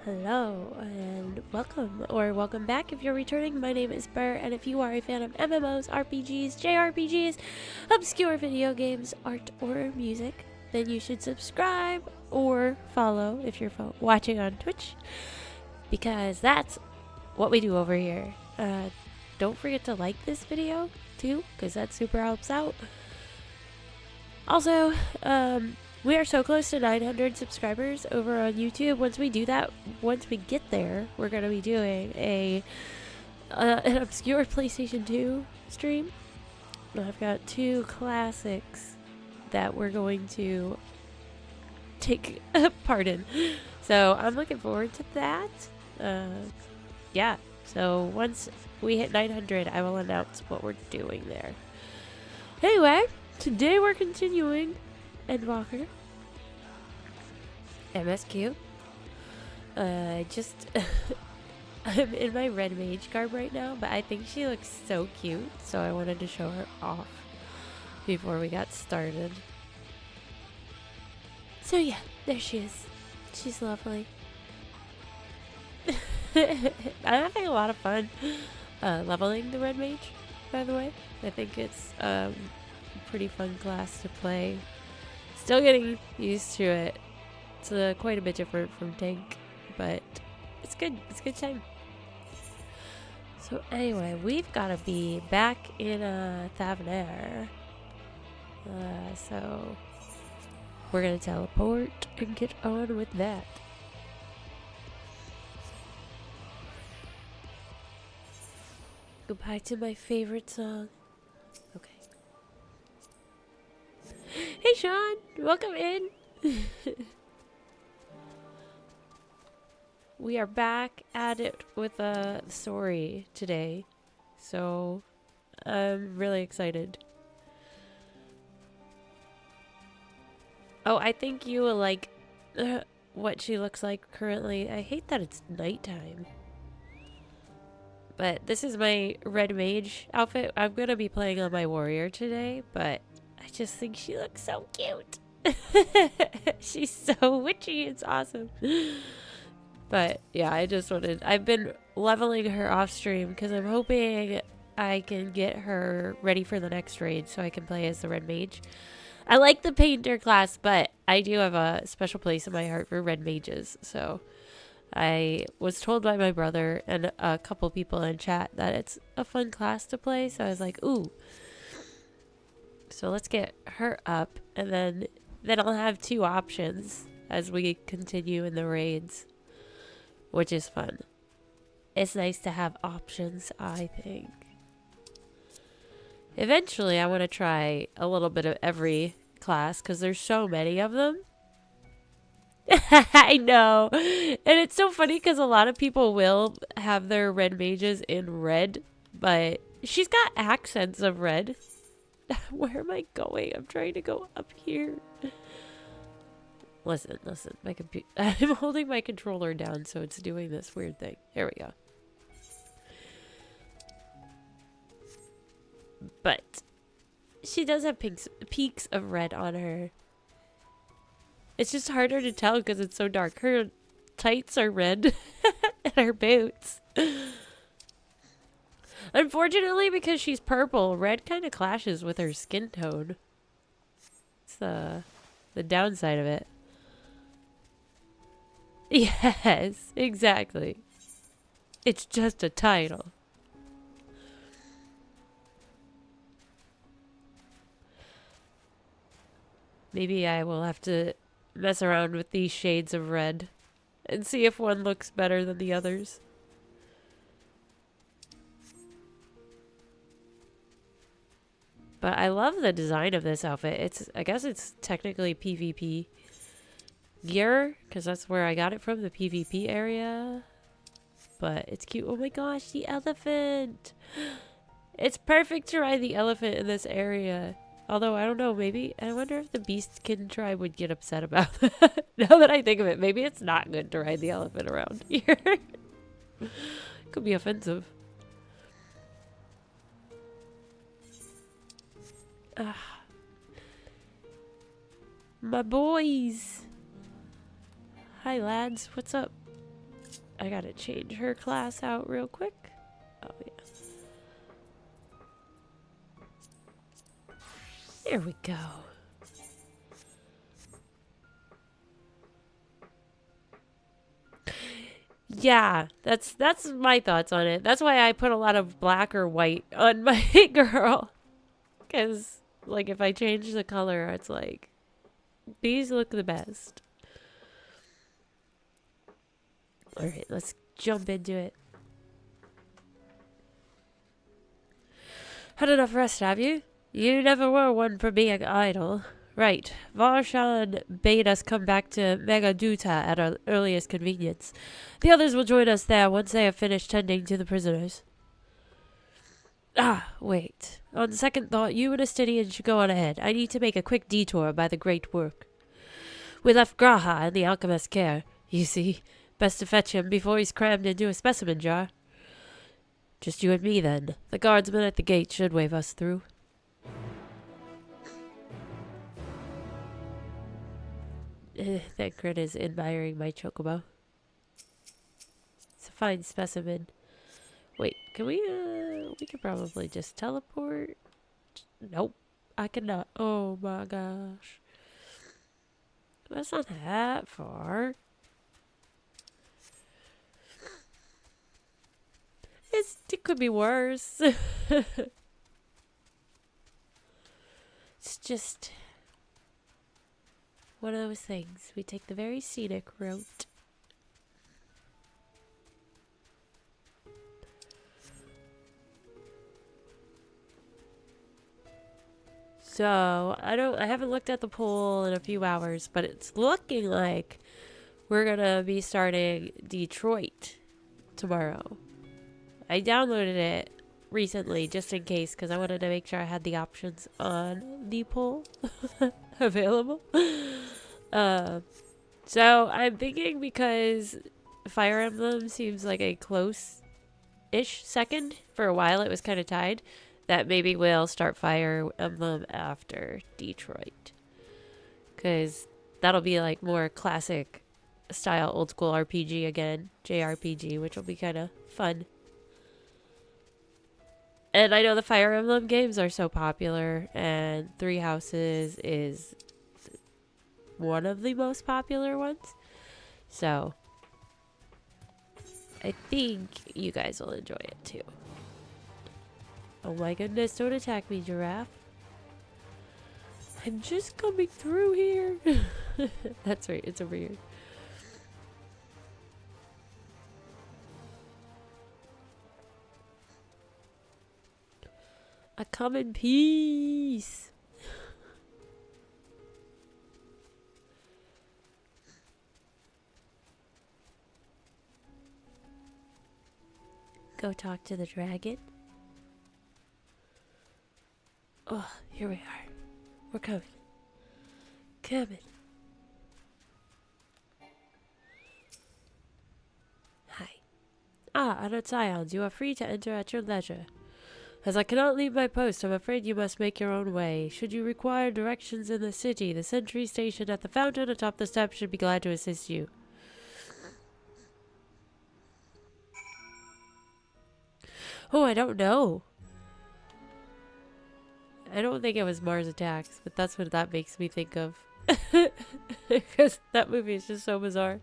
Hello and welcome, or welcome back if you're returning. My name is Burr, and if you are a fan of MMOs, RPGs, JRPGs, obscure video games, art, or music, then you should subscribe or follow if you're watching on Twitch, because that's what we do over here. Don't forget to like this video too, because that super helps out. Also, we are so close to 900 subscribers over on YouTube. Once we do that, once we get there, we're going to be doing an obscure PlayStation 2 stream. I've got two classics that we're going to take part in. So I'm looking forward to that. Yeah, so once we hit 900, I will announce what we're doing there. Anyway, today we're continuing Endwalker. MSQ. I'm in my red mage garb right now, but I think she looks so cute, so I wanted to show her off before we got started. So yeah, there she is. She's lovely. I'm having a lot of fun leveling the red mage, by the way. I think it's a pretty fun class to play. Still getting used to it. It's quite a bit different from tank, but it's good. It's a good time. So anyway, we've got to be back in Thavnair. So we're going to teleport and get on with that. Go back to my favorite song. Okay. Hey Sean, welcome in. We are back at it with a story today, so I'm really excited. Oh, I think you will like what she looks like currently. I hate that it's nighttime. But this is my red mage outfit. I'm going to be playing on my warrior today, but I just think she looks so cute. She's so witchy. It's awesome. But yeah, I've been leveling her off stream because I'm hoping I can get her ready for the next raid so I can play as the red mage. I like the painter class, but I do have a special place in my heart for red mages. So I was told by my brother and a couple people in chat that it's a fun class to play. So I was like, ooh. So let's get her up, and then I'll have two options as we continue in the raids, which is fun. It's nice to have options, I think. Eventually, I want to try a little bit of every class because there's so many of them. I know. And it's so funny because a lot of people will have their red mages in red, but she's got accents of red. Where am I going? I'm trying to go up here. Listen. My computer. I'm holding my controller down, so it's doing this weird thing. Here we go. But she does have peaks of red on her. It's just harder to tell because it's so dark. Her tights are red, and her boots. Unfortunately, because she's purple, red kind of clashes with her skin tone. It's the downside of it. Yes, exactly. It's just a title. Maybe I will have to mess around with these shades of red and see if one looks better than the others. But I love the design of this outfit. I guess it's technically PvP gear, because that's where I got it from, the PvP area. But it's cute. Oh my gosh, the elephant! It's perfect to ride the elephant in this area. Although, I don't know, maybe, I wonder if the Beastkin tribe would get upset about that. Now that I think of it, maybe it's not good to ride the elephant around here. Could be offensive. My boys. Hi, lads. What's up? I gotta change her class out real quick. Oh, yes. There we go. Yeah, that's my thoughts on it. That's why I put a lot of black or white on my girl. Because, like, if I change the color, it's like, these look the best. Alright, let's jump into it. Had enough rest, have you? You never were one for being idle. Right. Varshan bade us come back to Megaduta at our earliest convenience. The others will join us there once they have finished tending to the prisoners. Ah, wait. On second thought, you and Astidian should go on ahead. I need to make a quick detour by the great work. We left Graha in the alchemist's care. You see, best to fetch him before he's crammed into a specimen jar. Just you and me, then. The guardsman at the gate should wave us through. That Grit is admiring my chocobo. It's a fine specimen. Wait, can we could probably just teleport. Nope, I cannot. Oh my gosh. That's not that far. It could be worse. It's just one of those things. We take the very scenic route. So, I haven't looked at the poll in a few hours, but it's looking like we're gonna be starting Detroit tomorrow. I downloaded it recently just in case because I wanted to make sure I had the options on the poll available. So I'm thinking because Fire Emblem seems like a close-ish second. For a while it was kind of tied. That maybe we'll start Fire Emblem after Detroit. Because that'll be like more classic style old school RPG again. JRPG, which will be kind of fun. And I know the Fire Emblem games are so popular. And Three Houses is one of the most popular ones. So I think you guys will enjoy it too. Oh my goodness, don't attack me, giraffe. I'm just coming through here. That's right, it's over here. I come in peace. Go talk to the dragon. Oh, here we are. We're coming. Coming. Hi. Ah, Honored Scions, you are free to enter at your leisure. As I cannot leave my post, I'm afraid you must make your own way. Should you require directions in the city, the sentry stationed at the fountain atop the steps should be glad to assist you. Oh, I don't know. I don't think it was Mars Attacks, but that's what that makes me think of. Because that movie is just so bizarre.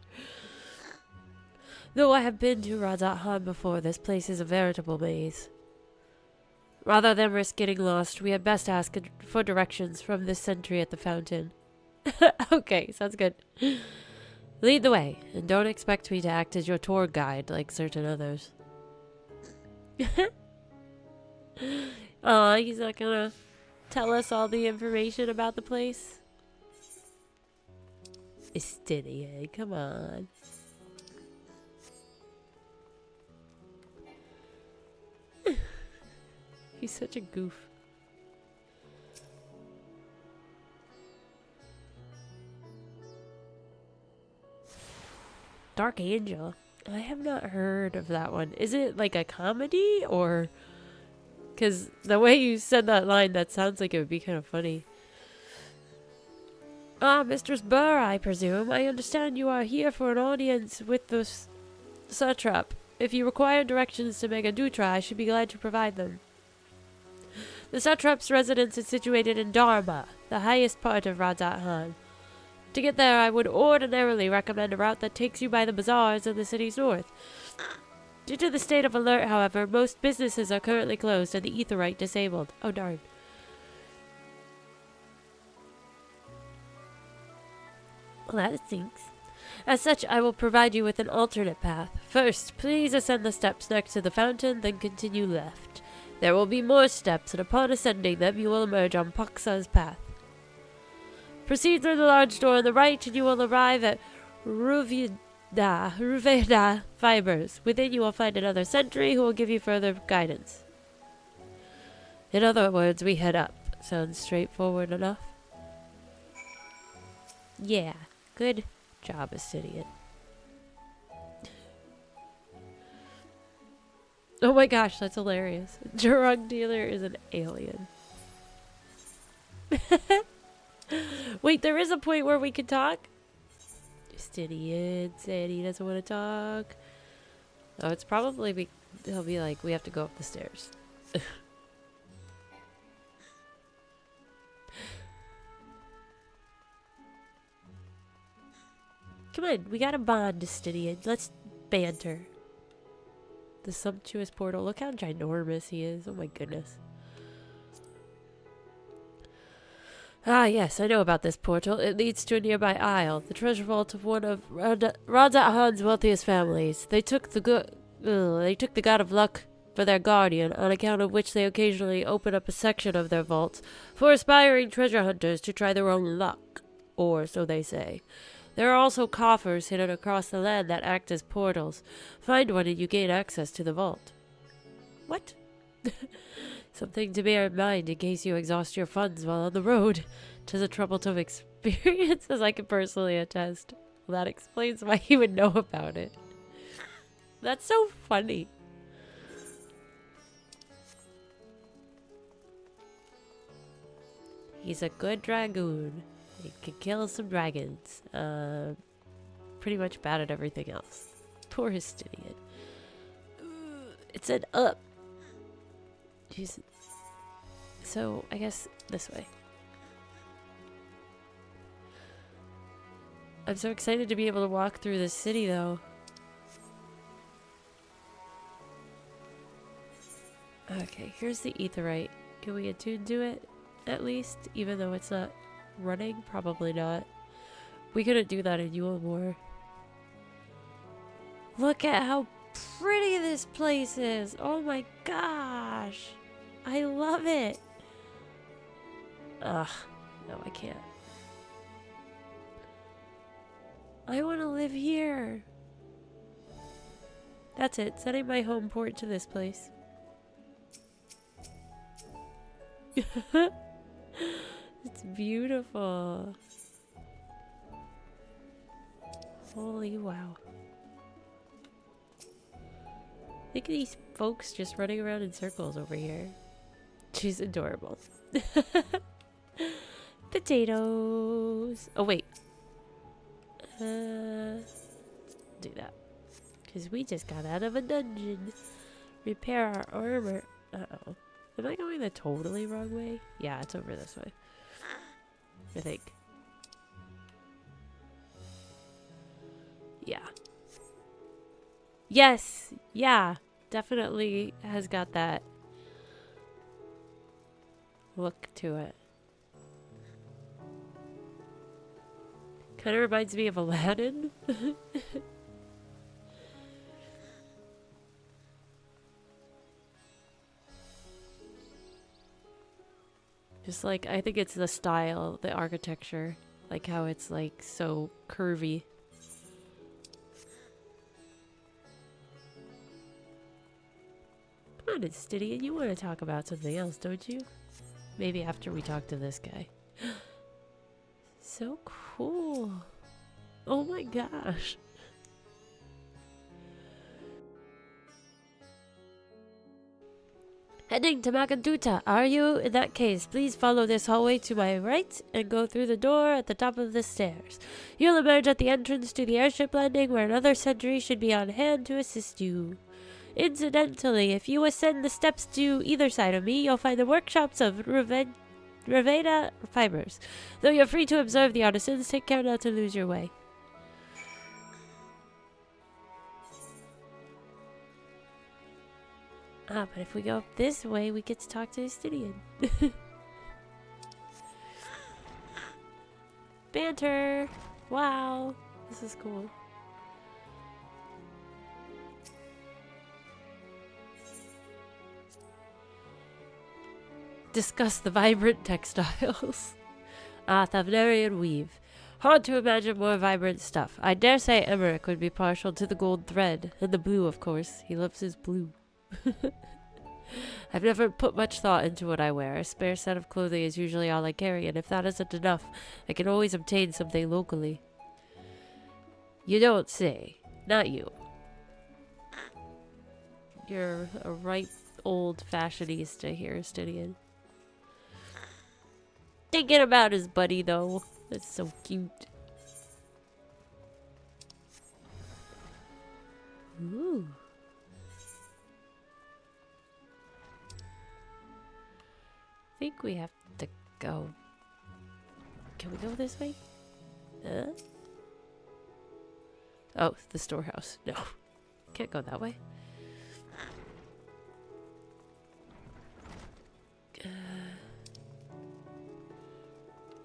Though I have been to Radhat before, this place is a veritable maze. Rather than risk getting lost, we had best ask for directions from this sentry at the fountain. Okay, sounds good. Lead the way, and don't expect me to act as your tour guide like certain others. Aw, he's not gonna tell us all the information about the place. Astidian, come on. He's such a goof. Dark Angel. I have not heard of that one. Is it like a comedy or... Because the way you said that line, that sounds like it would be kind of funny. Ah, Mistress Burr, I presume. I understand you are here for an audience with the Satrap, if you require directions to Megadutra, I should be glad to provide them. The Satrap's residence is situated in Dharma, the highest part of Rajat-Han. To get there, I would ordinarily recommend a route that takes you by the bazaars in the city's north. Due to the state of alert, however, most businesses are currently closed and the etherite disabled. Oh, darn. Well, that stinks. As such, I will provide you with an alternate path. First, please ascend the steps next to the fountain, then continue left. There will be more steps, and upon ascending them, you will emerge on Paksa's path. Proceed through the large door on the right, and you will arrive at Ruveda Fibers. Within, you will find another sentry who will give you further guidance. In other words, we head up. Sounds straightforward enough? Yeah, good job, Astidian. Oh my gosh, that's hilarious. Drug dealer is an alien. Wait, there is a point where we can talk? Astidian said he doesn't want to talk. Oh, it's probably he'll be like, we have to go up the stairs. Come on, we got a bond, Astidian. Let's banter. The sumptuous portal. Look how ginormous he is. Oh my goodness. Ah, yes, I know about this portal. It leads to a nearby isle, the treasure vault of one of Rajat-Han's wealthiest families. They took the god of luck for their guardian, on account of which they occasionally open up a section of their vaults for aspiring treasure hunters to try their own luck, or so they say. There are also coffers hidden across the land that act as portals. Find one and you gain access to the vault. What? Something to bear in mind in case you exhaust your funds while on the road. 'Tis a troublesome experience, as I can personally attest. Well, that explains why he would know about it. That's so funny. He's a good dragoon. He can kill some dragons. Pretty much bad at everything else. Poor Astidian. It's an up. Jeez. So, I guess this way. I'm so excited to be able to walk through this city, though. Okay, here's the etherite. Can we attune to it, at least? Even though it's not running? Probably not. We couldn't do that in Yulemore. Look at how pretty this place is! Oh my gosh! I love it! Ugh. No, I can't. I want to live here! That's it. Setting my home port to this place. It's beautiful. Holy wow. Look at these folks just running around in circles over here. She's adorable. Potatoes. Oh, wait. Let's do that. Because we just got out of a dungeon. Repair our armor. Uh-oh. Am I going the totally wrong way? Yeah, it's over this way. I think. Yeah. Yes! Yeah! Definitely has got that look to it. Kind of reminds me of Aladdin. Just like, I think it's the style, the architecture. Like how it's like so curvy. Come on, Astidian, you want to talk about something else, don't you? Maybe after we talk to this guy. So cool. Oh my gosh. Heading to Magaduta, are you? In that case, please follow this hallway to my right and go through the door at the top of the stairs. You'll emerge at the entrance to the airship landing where another sentry should be on hand to assist you. Incidentally, if you ascend the steps to either side of me, you'll find the workshops of Raveda Fibers. Though you're free to observe the artisans, take care not to lose your way. Ah, but if we go up this way, we get to talk to Estidian. Banter! Wow! This is cool. Discuss the vibrant textiles. Ah, Thavnarian weave. Hard to imagine more vibrant stuff. I dare say Emmerich would be partial to the gold thread. And the blue, of course. He loves his blue. I've never put much thought into what I wear. A spare set of clothing is usually all I carry, and if that isn't enough, I can always obtain something locally. You don't say. Not you. You're a ripe old fashionista here, Estidian. Thinking about his buddy, though. That's so cute. Ooh. I think we have to go. Can we go this way? Oh, the storehouse. No. Can't go that way.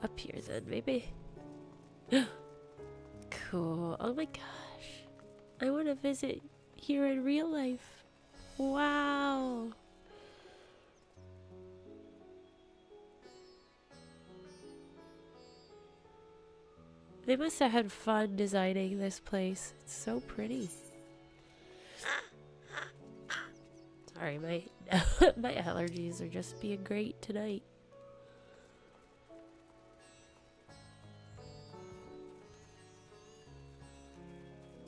Up here then, maybe. Cool. Oh my gosh. I want to visit here in real life. Wow. They must have had fun designing this place. It's so pretty. Sorry, my my allergies are just being great tonight.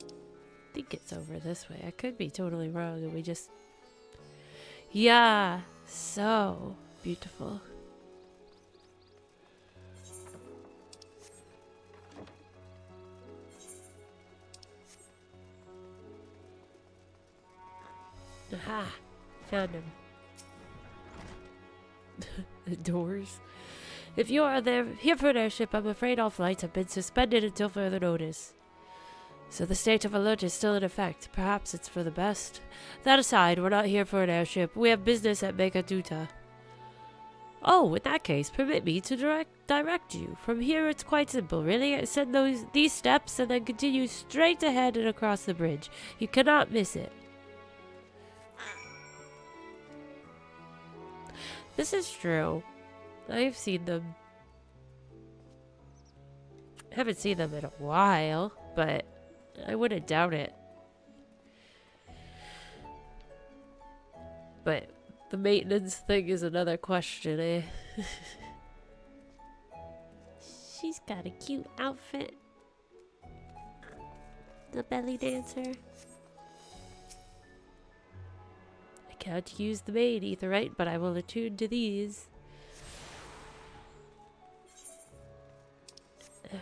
I think it's over this way. I could be totally wrong and we just... Yeah, so beautiful. Aha! Found him. The doors. If you are here for an airship, I'm afraid all flights have been suspended until further notice. So the state of alert is still in effect. Perhaps it's for the best. That aside, we're not here for an airship. We have business at Megaduta. Oh, in that case, permit me to direct you. From here, it's quite simple, really. Ascend these steps and then continue straight ahead and across the bridge. You cannot miss it. This is true. I've seen them. I haven't seen them in a while, but I wouldn't doubt it. But the maintenance thing is another question, eh? She's got a cute outfit. The belly dancer. I can't use the main etherite, but I will attune to these. Okay.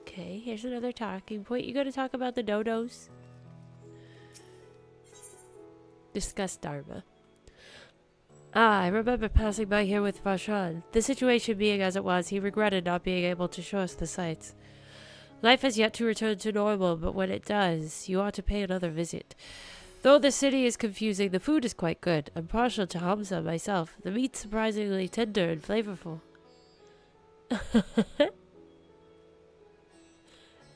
Okay, here's another talking point. You gotta talk about the dodos. Discuss Dharma. Ah, I remember passing by here with Vashan. The situation being as it was, he regretted not being able to show us the sights. Life has yet to return to normal, but when it does, you ought to pay another visit. Though the city is confusing, the food is quite good. I'm partial to Hamza myself. The meat's surprisingly tender and flavorful.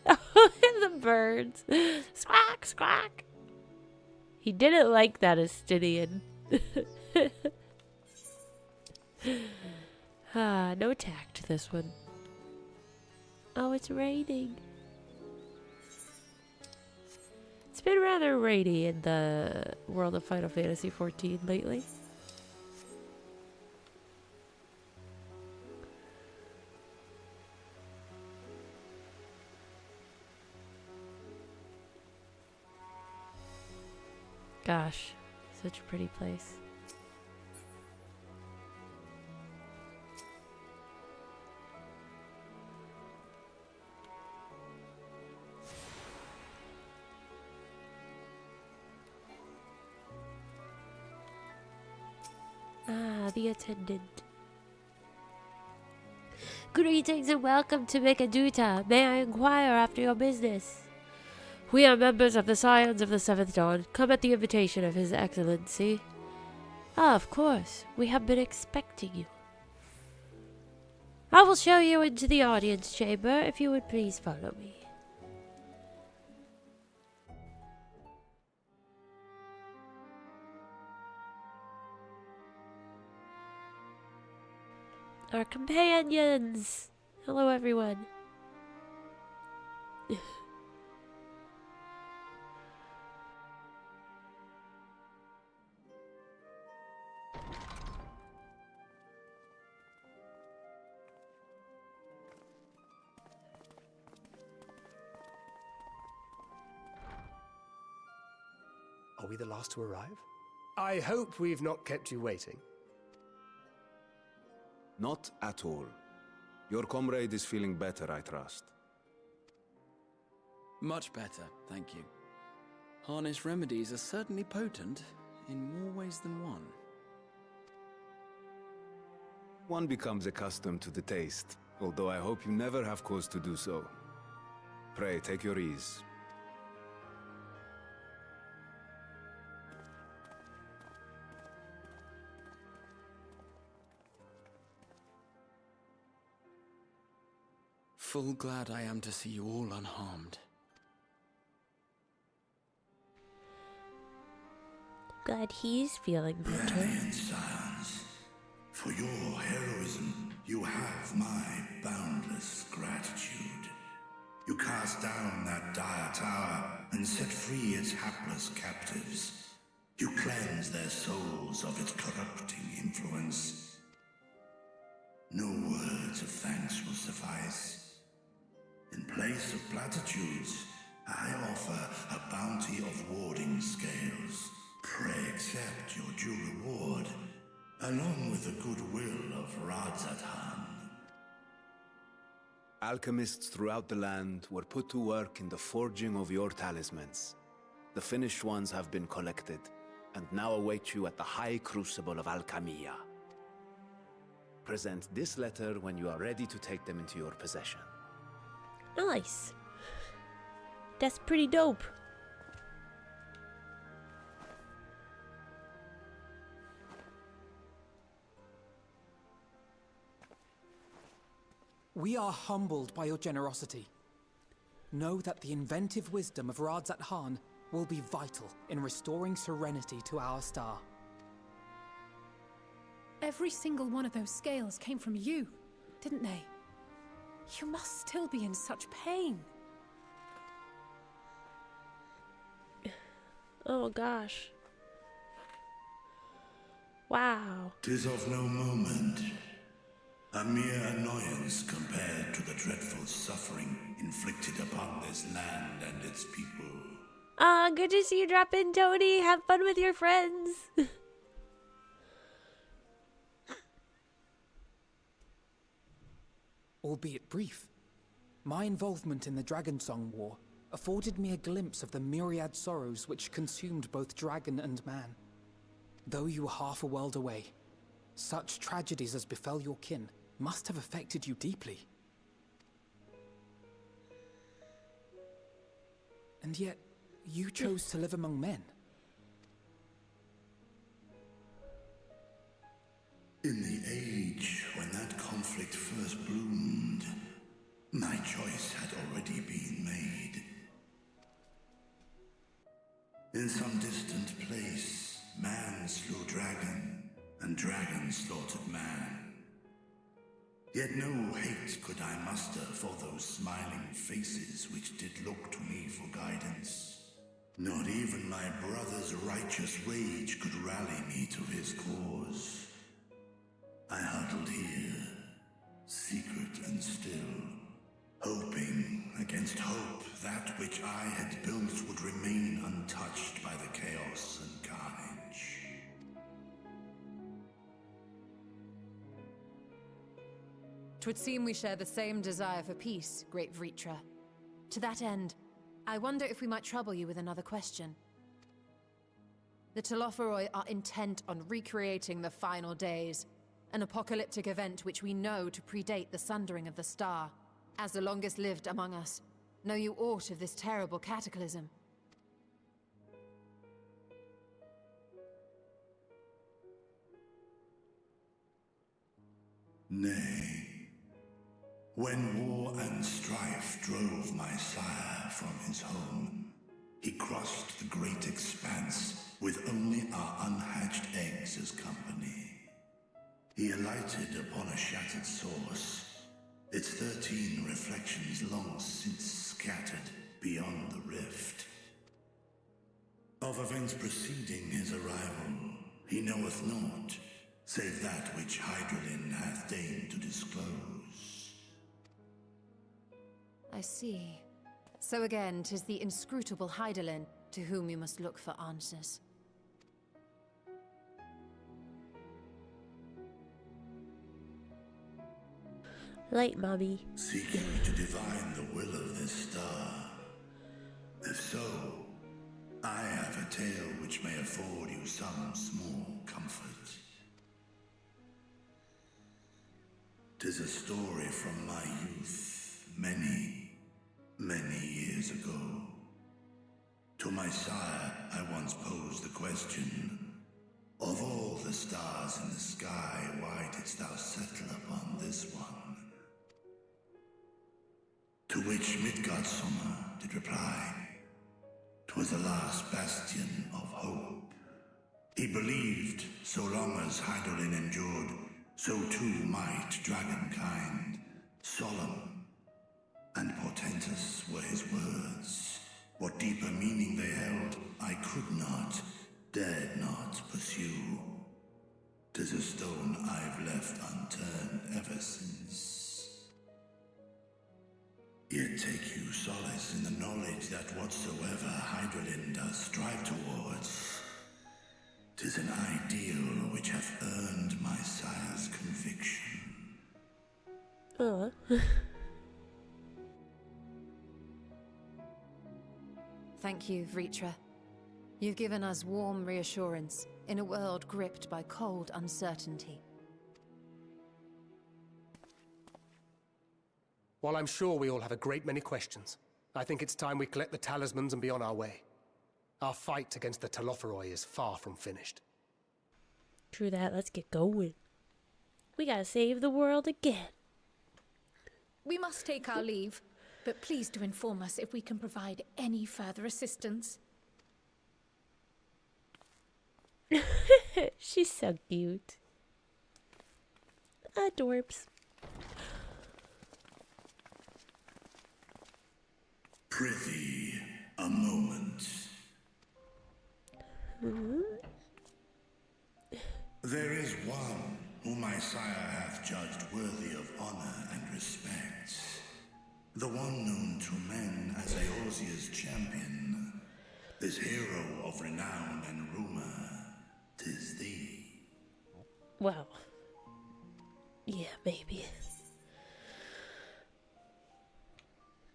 The birds. Squawk, squawk. He didn't like that Estidian. Ah, no tact, this one. Oh, it's raining. It's been rather rainy in the world of Final Fantasy XIV lately. Gosh, such a pretty place. Ah, the attendant. Greetings and welcome to Mikaduta. May I inquire after your business? We are members of the Scions of the Seventh Dawn, come at the invitation of His Excellency. Ah, of course. We have been expecting you. I will show you into the audience chamber, if you would please follow me. Our companions! Hello, everyone. Are we the last to arrive? I hope we've not kept you waiting. Not at all. Your comrade is feeling better, I trust. Much better, thank you. Harness remedies are certainly potent, in more ways than one. One becomes accustomed to the taste, although I hope you never have cause to do so. Pray, take your ease. Full glad I am to see you all unharmed. Glad he's feeling better. Brilliant, scions. For your heroism, you have my boundless gratitude. You cast down that dire tower and set free its hapless captives. You cleanse their souls of its corrupting influence. No words of thanks will suffice. In place of platitudes, I offer a bounty of warding scales. Pray accept your due reward, along with the goodwill of Radzathan. Alchemists throughout the land were put to work in the forging of your talismans. The finished ones have been collected, and now await you at the High Crucible of Alchemia. Present this letter when you are ready to take them into your possession. Nice. That's pretty dope. We are humbled by your generosity. Know that the inventive wisdom of Radzathan will be vital in restoring serenity to our star. Every single one of those scales came from you, didn't they? You must still be in such pain. Oh gosh. Wow. 'Tis of no moment. A mere annoyance compared to the dreadful suffering inflicted upon this land and its people. Ah, good to see you drop in, Tony. Have fun with your friends. Albeit brief, my involvement in the Dragonsong War afforded me a glimpse of the myriad sorrows which consumed both dragon and man. Though you were half a world away, such tragedies as befell your kin must have affected you deeply. And yet, you chose to live among men. In the age when that conflict first bloomed, my choice had already been made. In some distant place, man slew dragon, and dragon slaughtered man. Yet no hate could I muster for those smiling faces which did look to me for guidance. Not even my brother's righteous rage could rally me to his cause. I huddled here, secret and still, hoping against hope, that which I had built would remain untouched by the chaos and carnage. 'Twould seem we share the same desire for peace, great Vritra. To that end, I wonder if we might trouble you with another question. The Telophoroi are intent on recreating the final days, an apocalyptic event which we know to predate the sundering of the star. As the longest lived among us, know you aught of this terrible cataclysm? Nay. When war and strife drove my sire from his home, he crossed the great expanse with only our unhatched eggs as company. He alighted upon a shattered source, its 13 reflections long since scattered beyond the rift. Of events preceding his arrival, he knoweth naught, save that which berrrrlynn hath deigned to disclose. I see. So again, 'tis the inscrutable berrrrlynn to whom you must look for answers. Light, mommy. Seeking to divine the will of this star. If so, I have a tale which may afford you some small comfort. 'Tis a story from my youth, many, many years ago. To my sire, I once posed the question, of all the stars in the sky, why didst thou settle upon this one? To which Midgardsummer did reply, 'twas the last bastion of hope. He believed, so long as berrrrlynn endured, so too might dragonkind. Solemn and portentous were his words. What deeper meaning they held, I could not, dared not pursue. 'Tis a stone I've left unturned ever since. Yet take you solace in the knowledge that whatsoever berrrlynn does strive towards, 'tis an ideal which hath earned my sire's conviction. Thank you, Vritra. You've given us warm reassurance in a world gripped by cold uncertainty. While I'm sure we all have a great many questions, I think it's time we collect the talismans and be on our way. Our fight against the Telophoroi is far from finished. True that, let's get going. We gotta save the world again. We must take our leave, but please do inform us if we can provide any further assistance. She's so cute. Adorbs. Prithee, a moment. There is one whom my sire hath judged worthy of honor and respect. The one known to men as Eorzea's champion. This hero of renown and rumor, 'tis thee. Well. Yeah, maybe.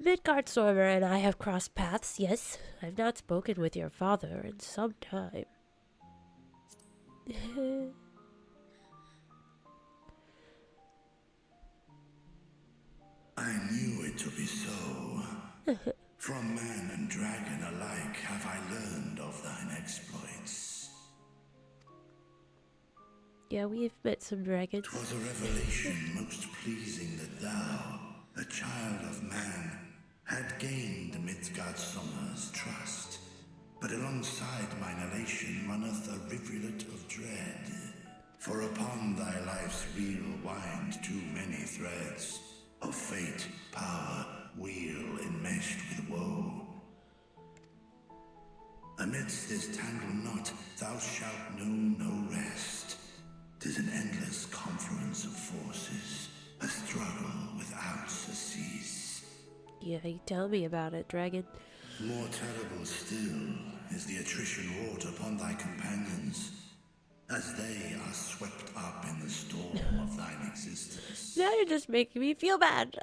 Midgardsummer and I have crossed paths, yes. I've not spoken with your father in some time. I knew it to be so. From man and dragon alike have I learned of thine exploits. Yeah, we've met some dragons. 'Twas a revelation most pleasing that thou, a child of man, had gained Midgardsummer's trust. But alongside mine elation runneth a rivulet of dread. For upon thy life's wheel wind too many threads of fate, power, wheel enmeshed with woe. Amidst this tangled knot thou shalt know no rest. 'Tis an endless confluence of forces, a struggle without surcease. Yeah, you tell me about it, dragon. More terrible still is the attrition wrought upon thy companions, as they are swept up in the storm of thine existence. Now you're just making me feel bad.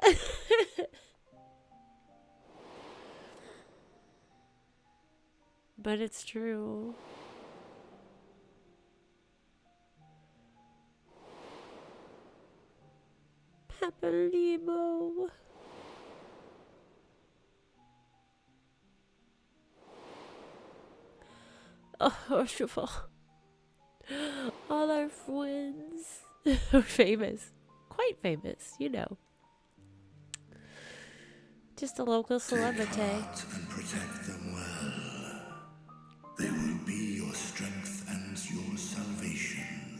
But it's true. Papalimo. Oh, Ursula. All our friends are famous. Quite famous, you know. Just a local celebrity. Take heart and protect them well. They will be your strength and your salvation.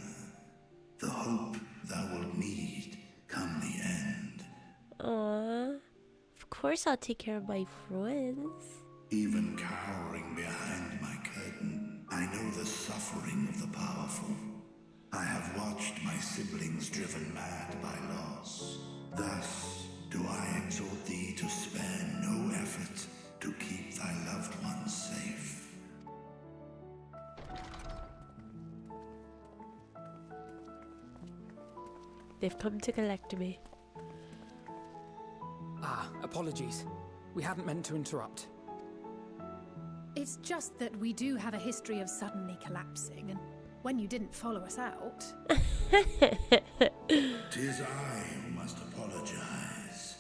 The hope thou wilt need come the end. Aww. Of course I'll take care of my friends. Even cowering behind my curtain, I know the suffering of the powerful. I have watched my siblings driven mad by loss. Thus do I exhort thee to spare no effort to keep thy loved ones safe. They've come to collect me. Ah, apologies. We hadn't meant to interrupt. It's just that we do have a history of suddenly collapsing, and when you didn't follow us out... 'Tis I who must apologize.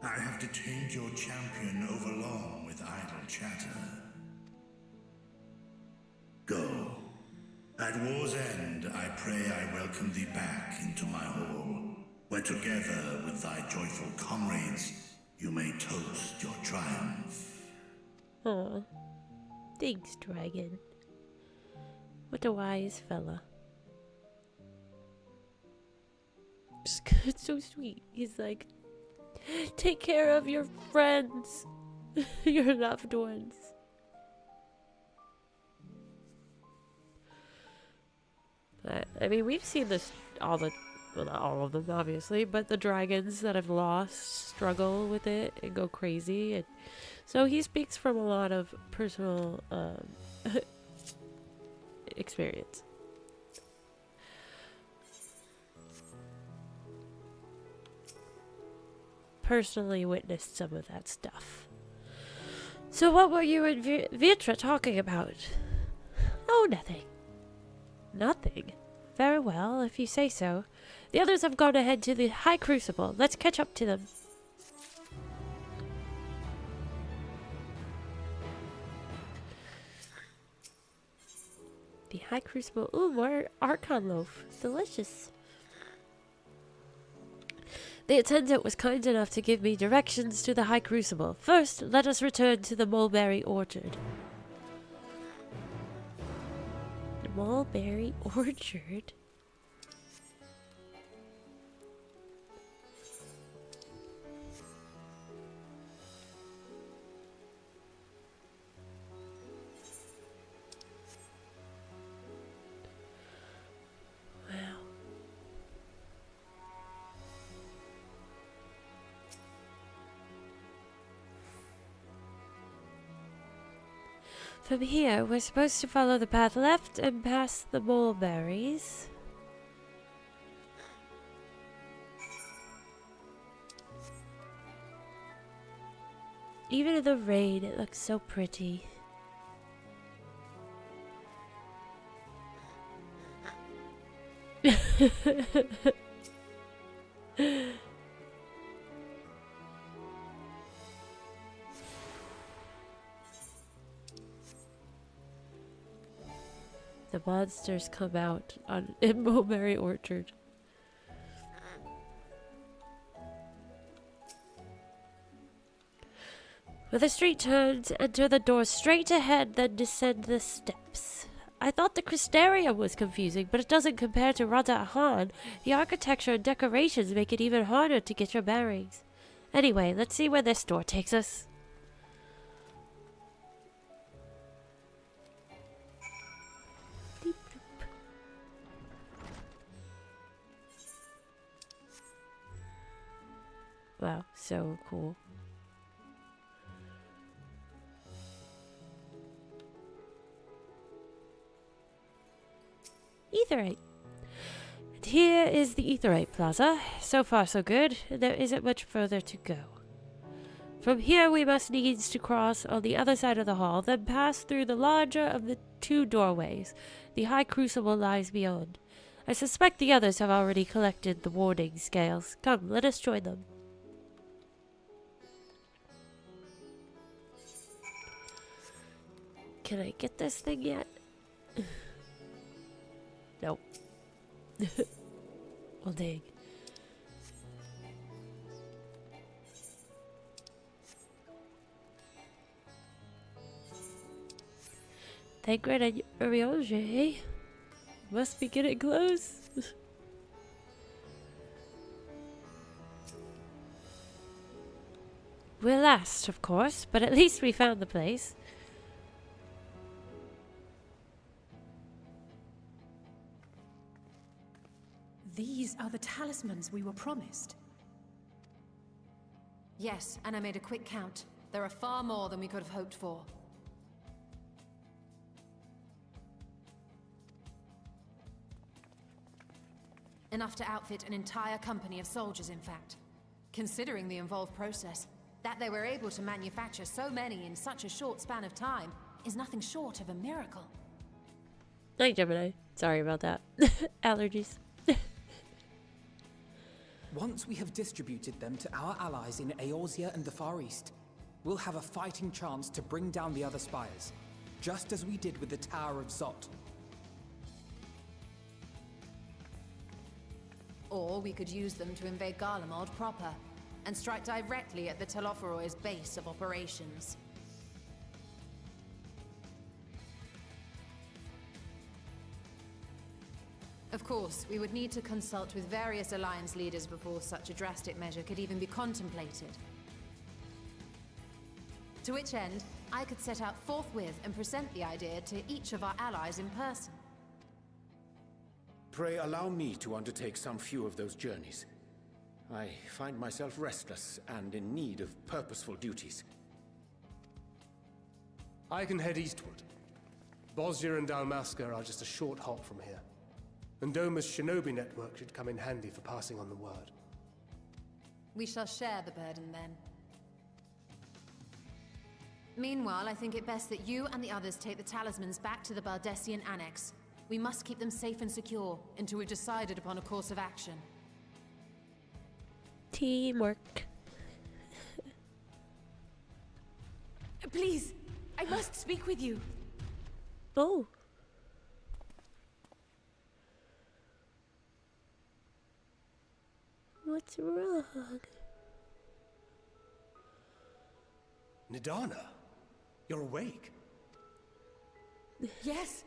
I have detained your champion overlong with idle chatter. Go. At war's end, I pray I welcome thee back into my hall, where together with thy joyful comrades, you may toast your triumph. Aw. Thanks, dragon. What a wise fella. It's so sweet. He's like, take care of your friends, your loved ones. But, I mean, we've seen this well, not all of them, obviously, but the dragons that have lost struggle with it and go crazy. And so he speaks from a lot of personal experience. Personally witnessed some of that stuff. So what were you and Vitra talking about? Oh, nothing. Nothing. Very well, if you say so. The others have gone ahead to the High Crucible. Let's catch up to them. The High Crucible. Ooh, more Archon loaf. Delicious. The attendant was kind enough to give me directions to the High Crucible. First, let us return to the mulberry orchard. The mulberry orchard? From here, we're supposed to follow the path left and past the mulberries. Even in the rain, it looks so pretty. The monsters come out in Mulberry Orchard. With the street turns, enter the door straight ahead, then descend the steps. I thought the Crystarium was confusing, but it doesn't compare to Radahan. The architecture and decorations make it even harder to get your bearings. Anyway, let's see where this door takes us. Wow, so cool. Aetherite. And here is the Aetherite Plaza. So far so good. There isn't much further to go. From here we must needs to cross on the other side of the hall, then pass through the larger of the two doorways. The high crucible lies beyond. I suspect the others have already collected the warding scales. Come, let us join them. Can I get this thing yet? Nope. Well, dang. Thank Great Arioge. Must be getting close. We're last, of course, but at least we found the place. These are the talismans we were promised. Yes, and I made a quick count. There are far more than we could have hoped for. Enough to outfit an entire company of soldiers, in fact. Considering the involved process, that they were able to manufacture so many in such a short span of time is nothing short of a miracle. Night, Gemini. Sorry about that. Allergies. Once we have distributed them to our allies in Eorzea and the Far East, we'll have a fighting chance to bring down the other spires, just as we did with the Tower of Zot. Or we could use them to invade Garlemald proper, and strike directly at the Telophoroid's base of operations. Of course, we would need to consult with various Alliance leaders before such a drastic measure could even be contemplated. To which end, I could set out forthwith and present the idea to each of our allies in person. Pray allow me to undertake some few of those journeys. I find myself restless and in need of purposeful duties. I can head eastward. Bosnia and Dalmasca are just a short hop from here. And Doma's shinobi network should come in handy for passing on the word. We shall share the burden then. Meanwhile, I think it best that you and the others take the talismans back to the Baldessian Annex. We must keep them safe and secure until we've decided upon a course of action. Teamwork. Please, I must speak with you. Oh. What's wrong? Nidana, you're awake. Yes.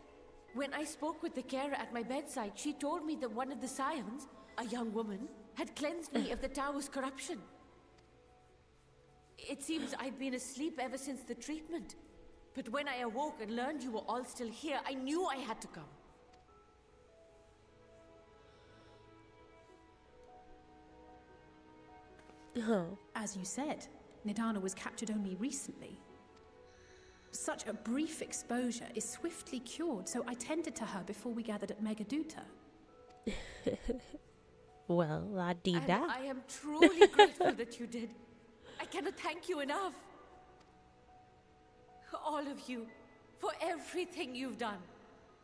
When I spoke with the carer at my bedside, she told me that one of the scions, a young woman, had cleansed me of the tower's corruption. It seems I've been asleep ever since the treatment. But when I awoke and learned you were all still here, I knew I had to come. Oh. As you said, Nidana was captured only recently. Such a brief exposure is swiftly cured, so I tended to her before we gathered at Megaduta. Well, la-dee-da. I am truly grateful that you did. I cannot thank you enough. All of you, for everything you've done.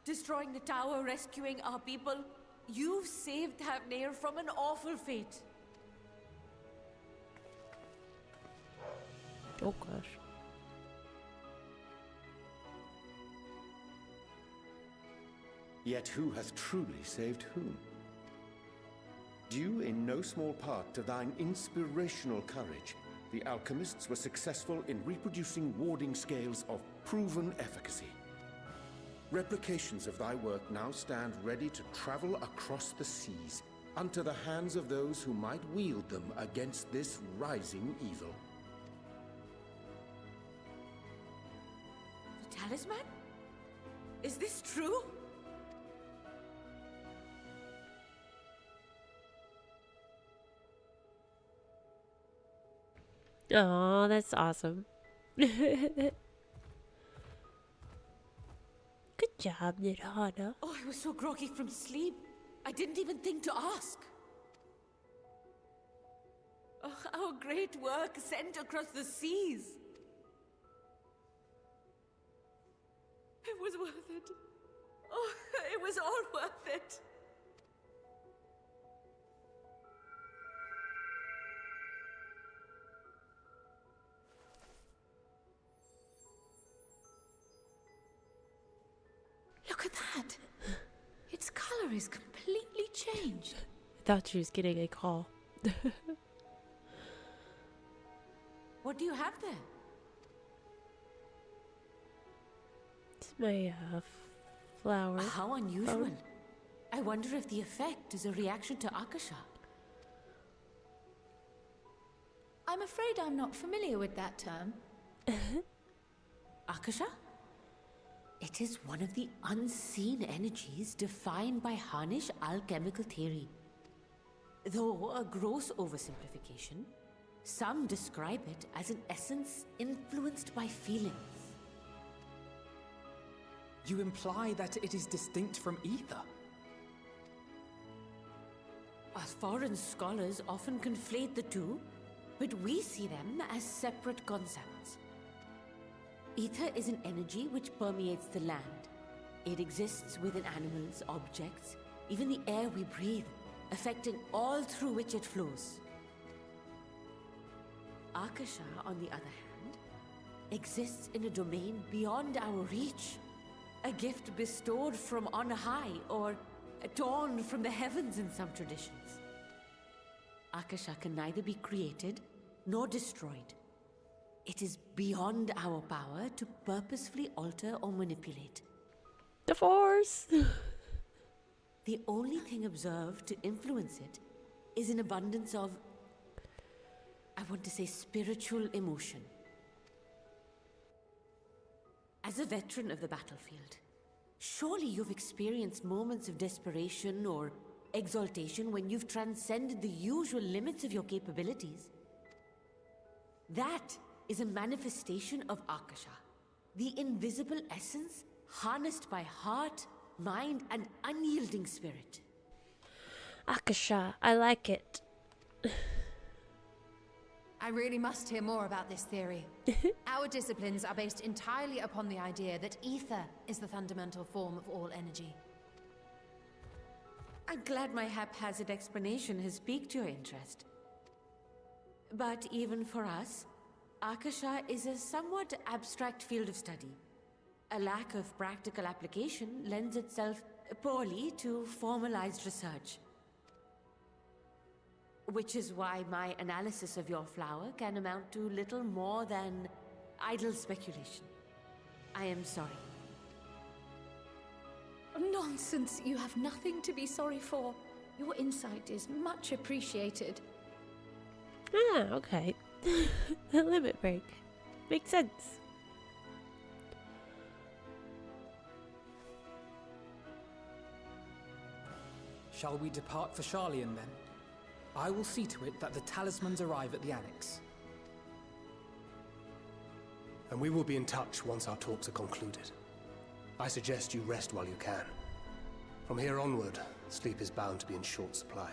Destroying the tower, rescuing our people. You've saved Thavnair from an awful fate. Oh gosh. Yet who hath truly saved whom? Due in no small part to thine inspirational courage, the alchemists were successful in reproducing warding scales of proven efficacy. Replications of thy work now stand ready to travel across the seas, unto the hands of those who might wield them against this rising evil. The talisman? Is this true? Oh, that's awesome. Good job, Nidhana. Oh, I was so groggy from sleep. I didn't even think to ask. Oh, our great work sent across the seas. It was worth it. Oh, it was all worth it. Look at that. Its color is completely changed. I thought she was getting a call. What do you have there? It's my flower. How unusual. phone. I wonder if the effect is a reaction to Akasha. I'm afraid I'm not familiar with that term. Akasha? It is one of the unseen energies defined by Harnish alchemical theory. Though a gross oversimplification, some describe it as an essence influenced by feelings. You imply that it is distinct from ether? Foreign scholars often conflate the two, but we see them as separate concepts. Ether is an energy which permeates the land. It exists within animals, objects, even the air we breathe, affecting all through which it flows. Akasha, on the other hand, exists in a domain beyond our reach. A gift bestowed from on high, or torn from the heavens in some traditions. Akasha can neither be created nor destroyed. It is beyond our power to purposefully alter or manipulate. The Force! The only thing observed to influence it is an abundance of, I want to say, spiritual emotion. As a veteran of the battlefield, surely you've experienced moments of desperation or exaltation when you've transcended the usual limits of your capabilities. That is a manifestation of Akasha, the invisible essence harnessed by heart, mind, and unyielding spirit. Akasha, I like it. I really must hear more about this theory. Our disciplines are based entirely upon the idea that ether is the fundamental form of all energy. I'm glad my haphazard explanation has piqued your interest. But even for us, Akasha is a somewhat abstract field of study. A lack of practical application lends itself poorly to formalized research. Which is why my analysis of your flower can amount to little more than idle speculation. I am sorry. Nonsense. You have nothing to be sorry for. Your insight is much appreciated. Ah, okay. A limit break. Makes sense. Shall we depart for Sharlayan then? I will see to it that the talismans arrive at the Annex. And we will be in touch once our talks are concluded. I suggest you rest while you can. From here onward, sleep is bound to be in short supply.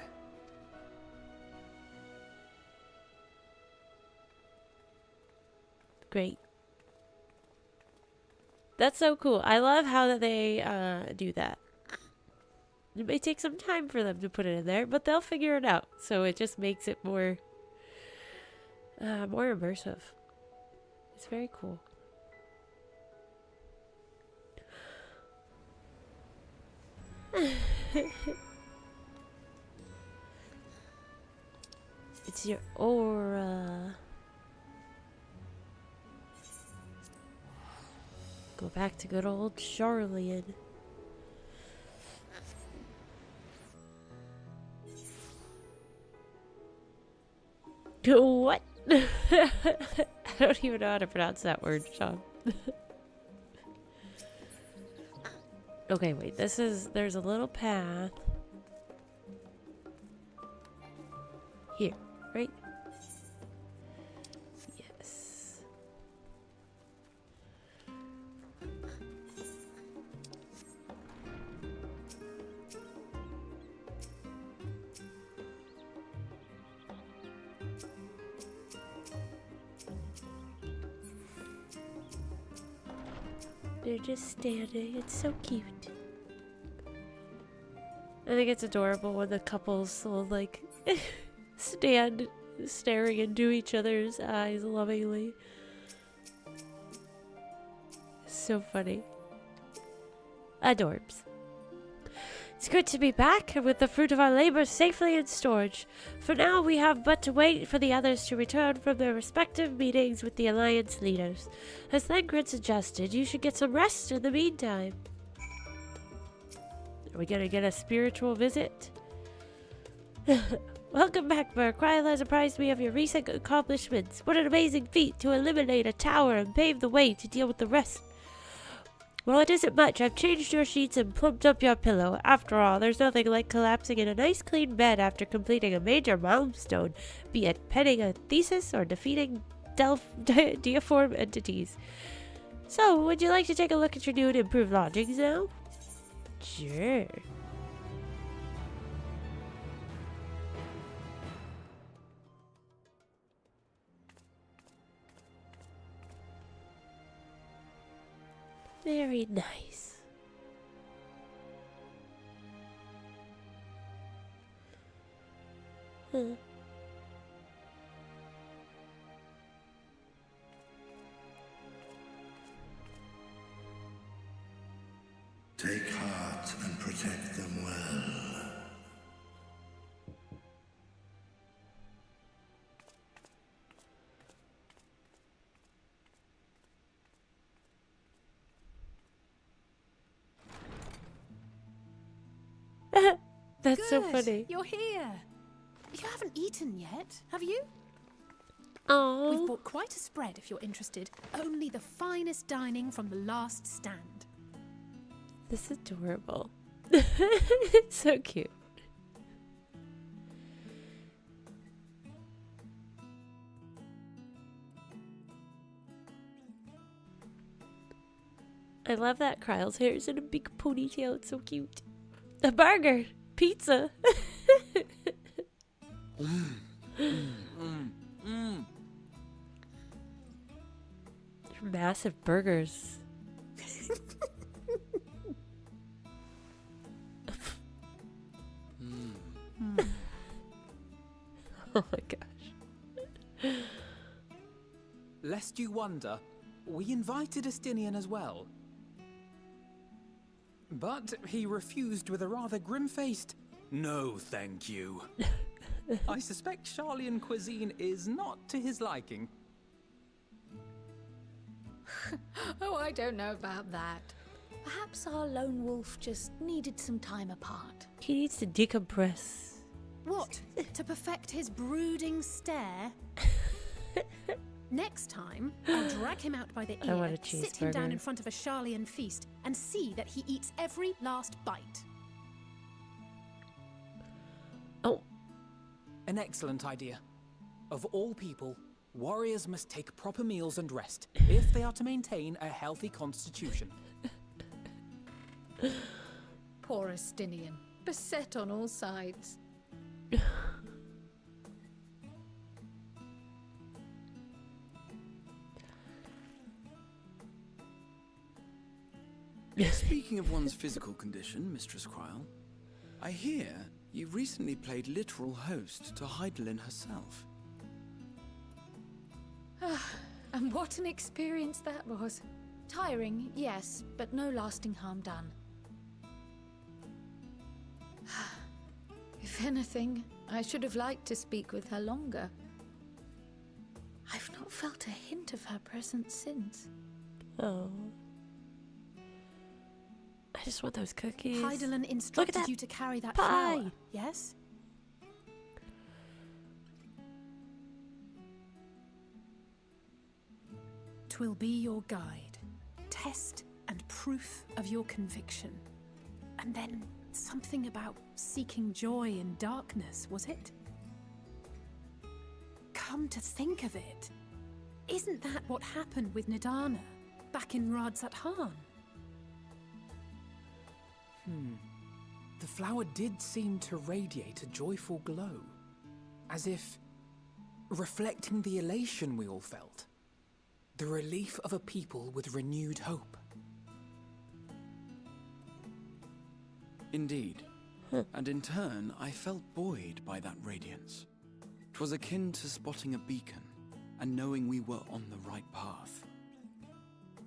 Great. That's so cool. I love how they do that. It may take some time for them to put it in there, but they'll figure it out. So it just makes it more immersive. It's very cool. It's your aura. Go back to good old Sharlayan. What? I don't even know how to pronounce that word, Sean. Okay, wait. There's a little path. Here, right? Yes. They're just standing. It's so cute. I think it's adorable when the couples will like stand staring into each other's eyes lovingly. So funny. Adorbs. It's good to be back and with the fruit of our labor safely in storage. For now, we have but to wait for the others to return from their respective meetings with the Alliance leaders. As Thangrid suggested, you should get some rest in the meantime. Are we gonna get a spiritual visit? Welcome back, Burr. Kryl has apprised me of your recent accomplishments. What an amazing feat to eliminate a tower and pave the way to deal with the rest. Well, it isn't much. I've changed your sheets and plumped up your pillow. After all, there's nothing like collapsing in a nice clean bed after completing a major milestone, be it penning a thesis or defeating deiform entities. So, would you like to take a look at your new and improved lodgings now? Sure. Very nice. Huh. Take heart and protect them well. That's so Good, funny. You're here. You haven't eaten yet, have you? Oh. We've bought quite a spread if you're interested. Only the finest dining from the last stand. This is adorable. It's so cute. I love that Kryl's hair is in a big ponytail. It's so cute. A burger. Pizza. Massive burgers. Oh my gosh. Lest you wonder, we invited Estinian as well. But he refused with a rather grim-faced, "No, thank you." I suspect Sharlayan cuisine is not to his liking. Oh, I don't know about that. Perhaps our lone wolf just needed some time apart. He needs to decompress. What? To perfect his brooding stare? Next time, I'll drag him out by the I want ear, a sit him down cheeseburger. in front of a Sharlayan feast, and see that he eats every last bite. Oh. An excellent idea. Of all people, warriors must take proper meals and rest if they are to maintain a healthy constitution. Poor Estinian, beset on all sides. Speaking of one's physical condition, Mistress Kryl, I hear you recently played literal host to Berrrlynn herself. And what an experience that was. Tiring, yes, but no lasting harm done. If anything, I should have liked to speak with her longer. I've not felt a hint of her presence since. Oh. I just want those cookies. Berrrlynn instructed you to carry that pie. flower, yes? Twill be your guide, test and proof of your conviction. And then something about seeking joy in darkness, was it? Come to think of it, isn't that what happened with Nidana back in Radzat-Han? The flower did seem to radiate a joyful glow, as if reflecting the elation we all felt, the relief of a people with renewed hope. Indeed. And in turn, I felt buoyed by that radiance. 'Twas akin to spotting a beacon and knowing we were on the right path.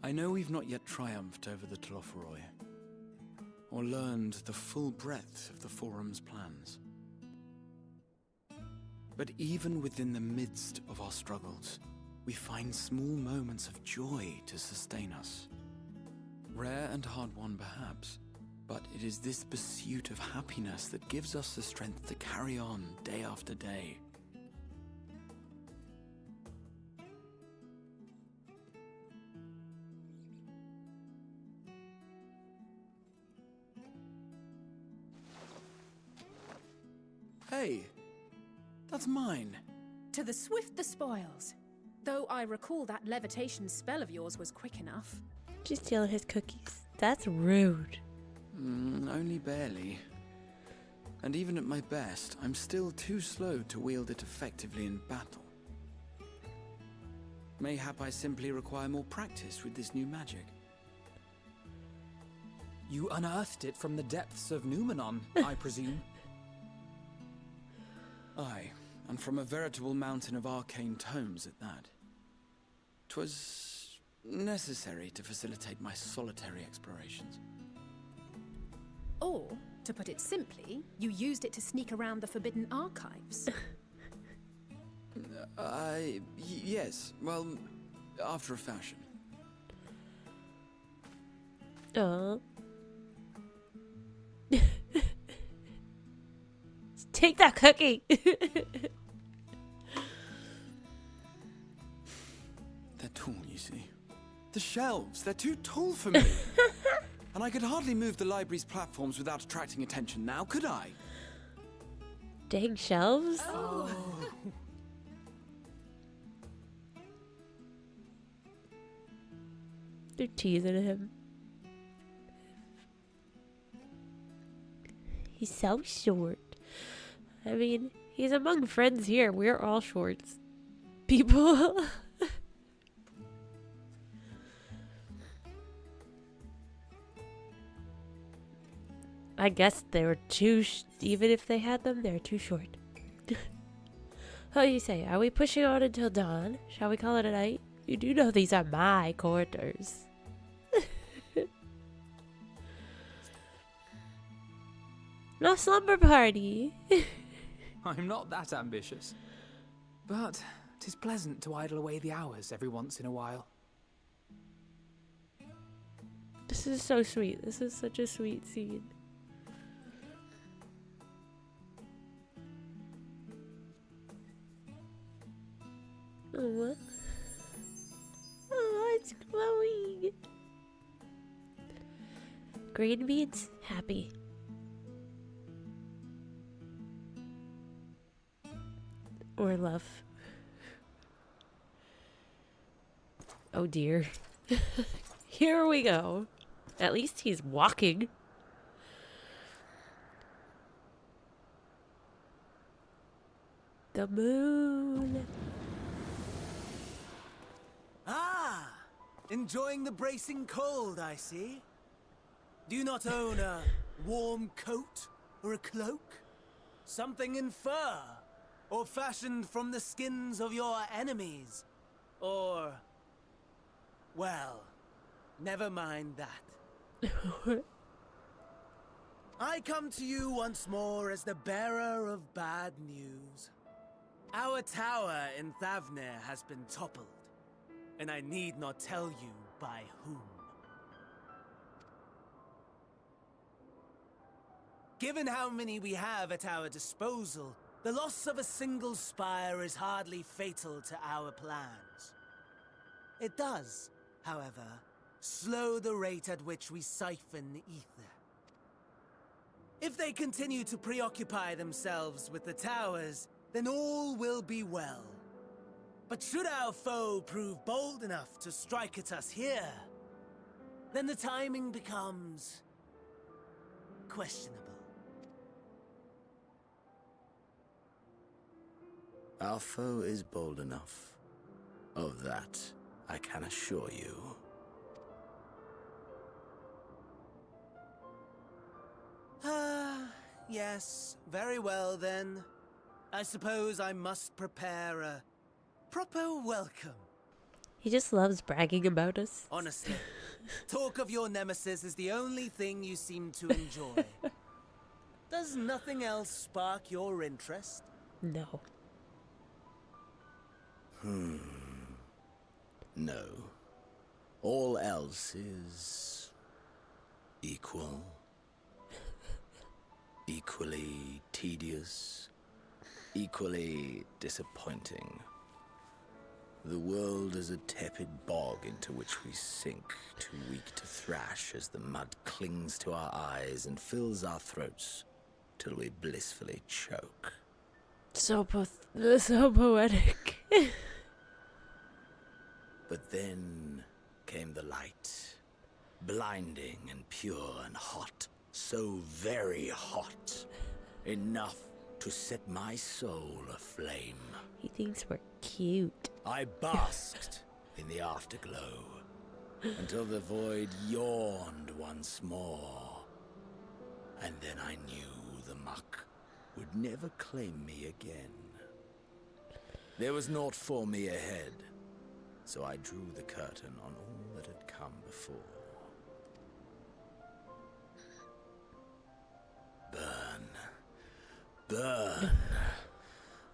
I know we've not yet triumphed over the Telophoroi, or learned the full breadth of the Forum's plans. But even within the midst of our struggles, we find small moments of joy to sustain us. Rare and hard-won perhaps, but it is this pursuit of happiness that gives us the strength to carry on day after day. Hey, that's mine. To the swift the spoils. Though I recall that levitation spell of yours was quick enough. She's stealing his cookies. That's rude. Only barely. And even at my best, I'm still too slow to wield it effectively in battle. Mayhap I simply require more practice with this new magic. You unearthed it from the depths of Numenon, I presume. Aye, and from a veritable mountain of arcane tomes at that. 'Twas necessary to facilitate my solitary explorations. Or, to put it simply, you used it to sneak around the Forbidden Archives. Yes, well, after a fashion. Take that cookie. They're tall, you see. The shelves, they're too tall for me. And I could hardly move the library's platforms without attracting attention now, could I? Dang shelves. Oh. They're teasing him. He's so short. I mean, he's among friends here. We're all shorts. People. I guess they were too, even if they had them, they're too short. How do you say? Are we pushing on until dawn? Shall we call it a night? You do know these are my quarters. No slumber party. I'm not that ambitious. But 'tis pleasant to idle away the hours every once in a while. This is so sweet. This is such a sweet scene. Oh, it's glowing. Green beans, happy. Or love. Oh dear. Here we go. At least he's walking. The moon. Ah! Enjoying the bracing cold, I see. Do you not own a warm coat or a cloak? Something in fur? Or fashioned from the skins of your enemies? Or... well, never mind that. I come to you once more as the bearer of bad news. Our tower in Thavnir has been toppled, and I need not tell you by whom. Given how many we have at our disposal, the loss of a single spire is hardly fatal to our plans. It does, however, slow the rate at which we siphon ether. If they continue to preoccupy themselves with the towers, then all will be well. But should our foe prove bold enough to strike at us here, then the timing becomes questionable. Our foe is bold enough. Of that, I can assure you. Yes, very well then. I suppose I must prepare a proper welcome. He just loves bragging about us. Honestly, talk of your nemesis is the only thing you seem to enjoy. Does nothing else spark your interest? No. No. All else is equal. Equally tedious. Equally disappointing. The world is a tepid bog into which we sink, too weak to thrash as the mud clings to our eyes and fills our throats till we blissfully choke. So poetic. But then came the light, blinding and pure and hot, so very hot, enough to set my soul aflame. He thinks we're cute. I basked in the afterglow until the void yawned once more. And then I knew the muck would never claim me again. There was naught for me ahead, so I drew the curtain on all that had come before. Burn. Burn.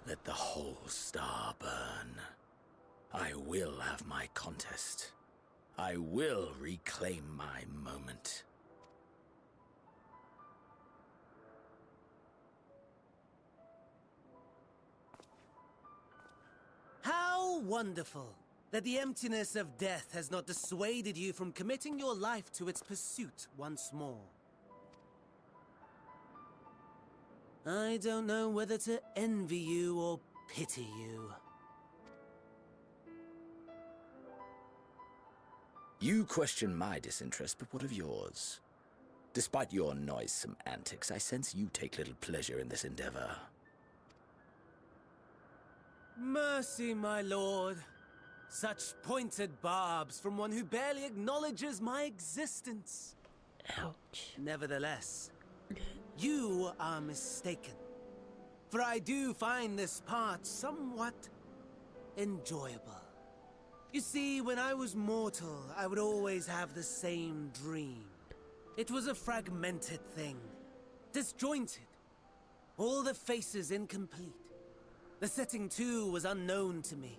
Let the whole star burn. I will have my contest. I will reclaim my moment. How wonderful that the emptiness of death has not dissuaded you from committing your life to its pursuit once more. I don't know whether to envy you or pity you. You question my disinterest, but what of yours? Despite your noisome antics, I sense you take little pleasure in this endeavor. Mercy, my lord. Such pointed barbs from one who barely acknowledges my existence. Ouch. Nevertheless, you are mistaken. For I do find this part somewhat enjoyable. You see, when I was mortal, I would always have the same dream. It was a fragmented thing, disjointed, all the faces incomplete. The setting, too, was unknown to me,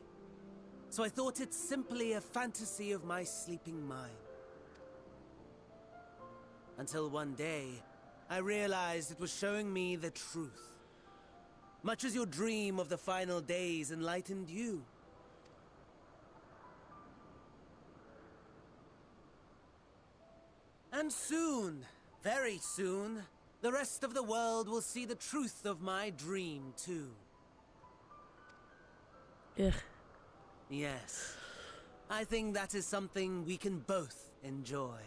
so I thought it simply a fantasy of my sleeping mind. Until one day, I realized it was showing me the truth, much as your dream of the final days enlightened you. And soon, very soon, the rest of the world will see the truth of my dream, too. Ugh. Yes, I think that is something we can both enjoy.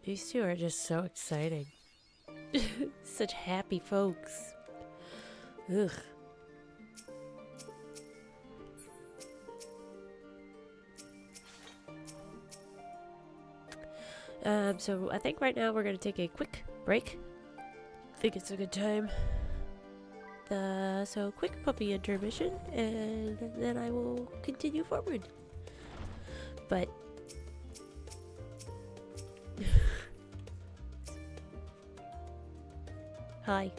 These two are just so exciting. Such happy folks. Ugh. So I think right now we're gonna take a quick break. I think it's a good time. So quick puppy intermission, and then I will continue forward. But hi.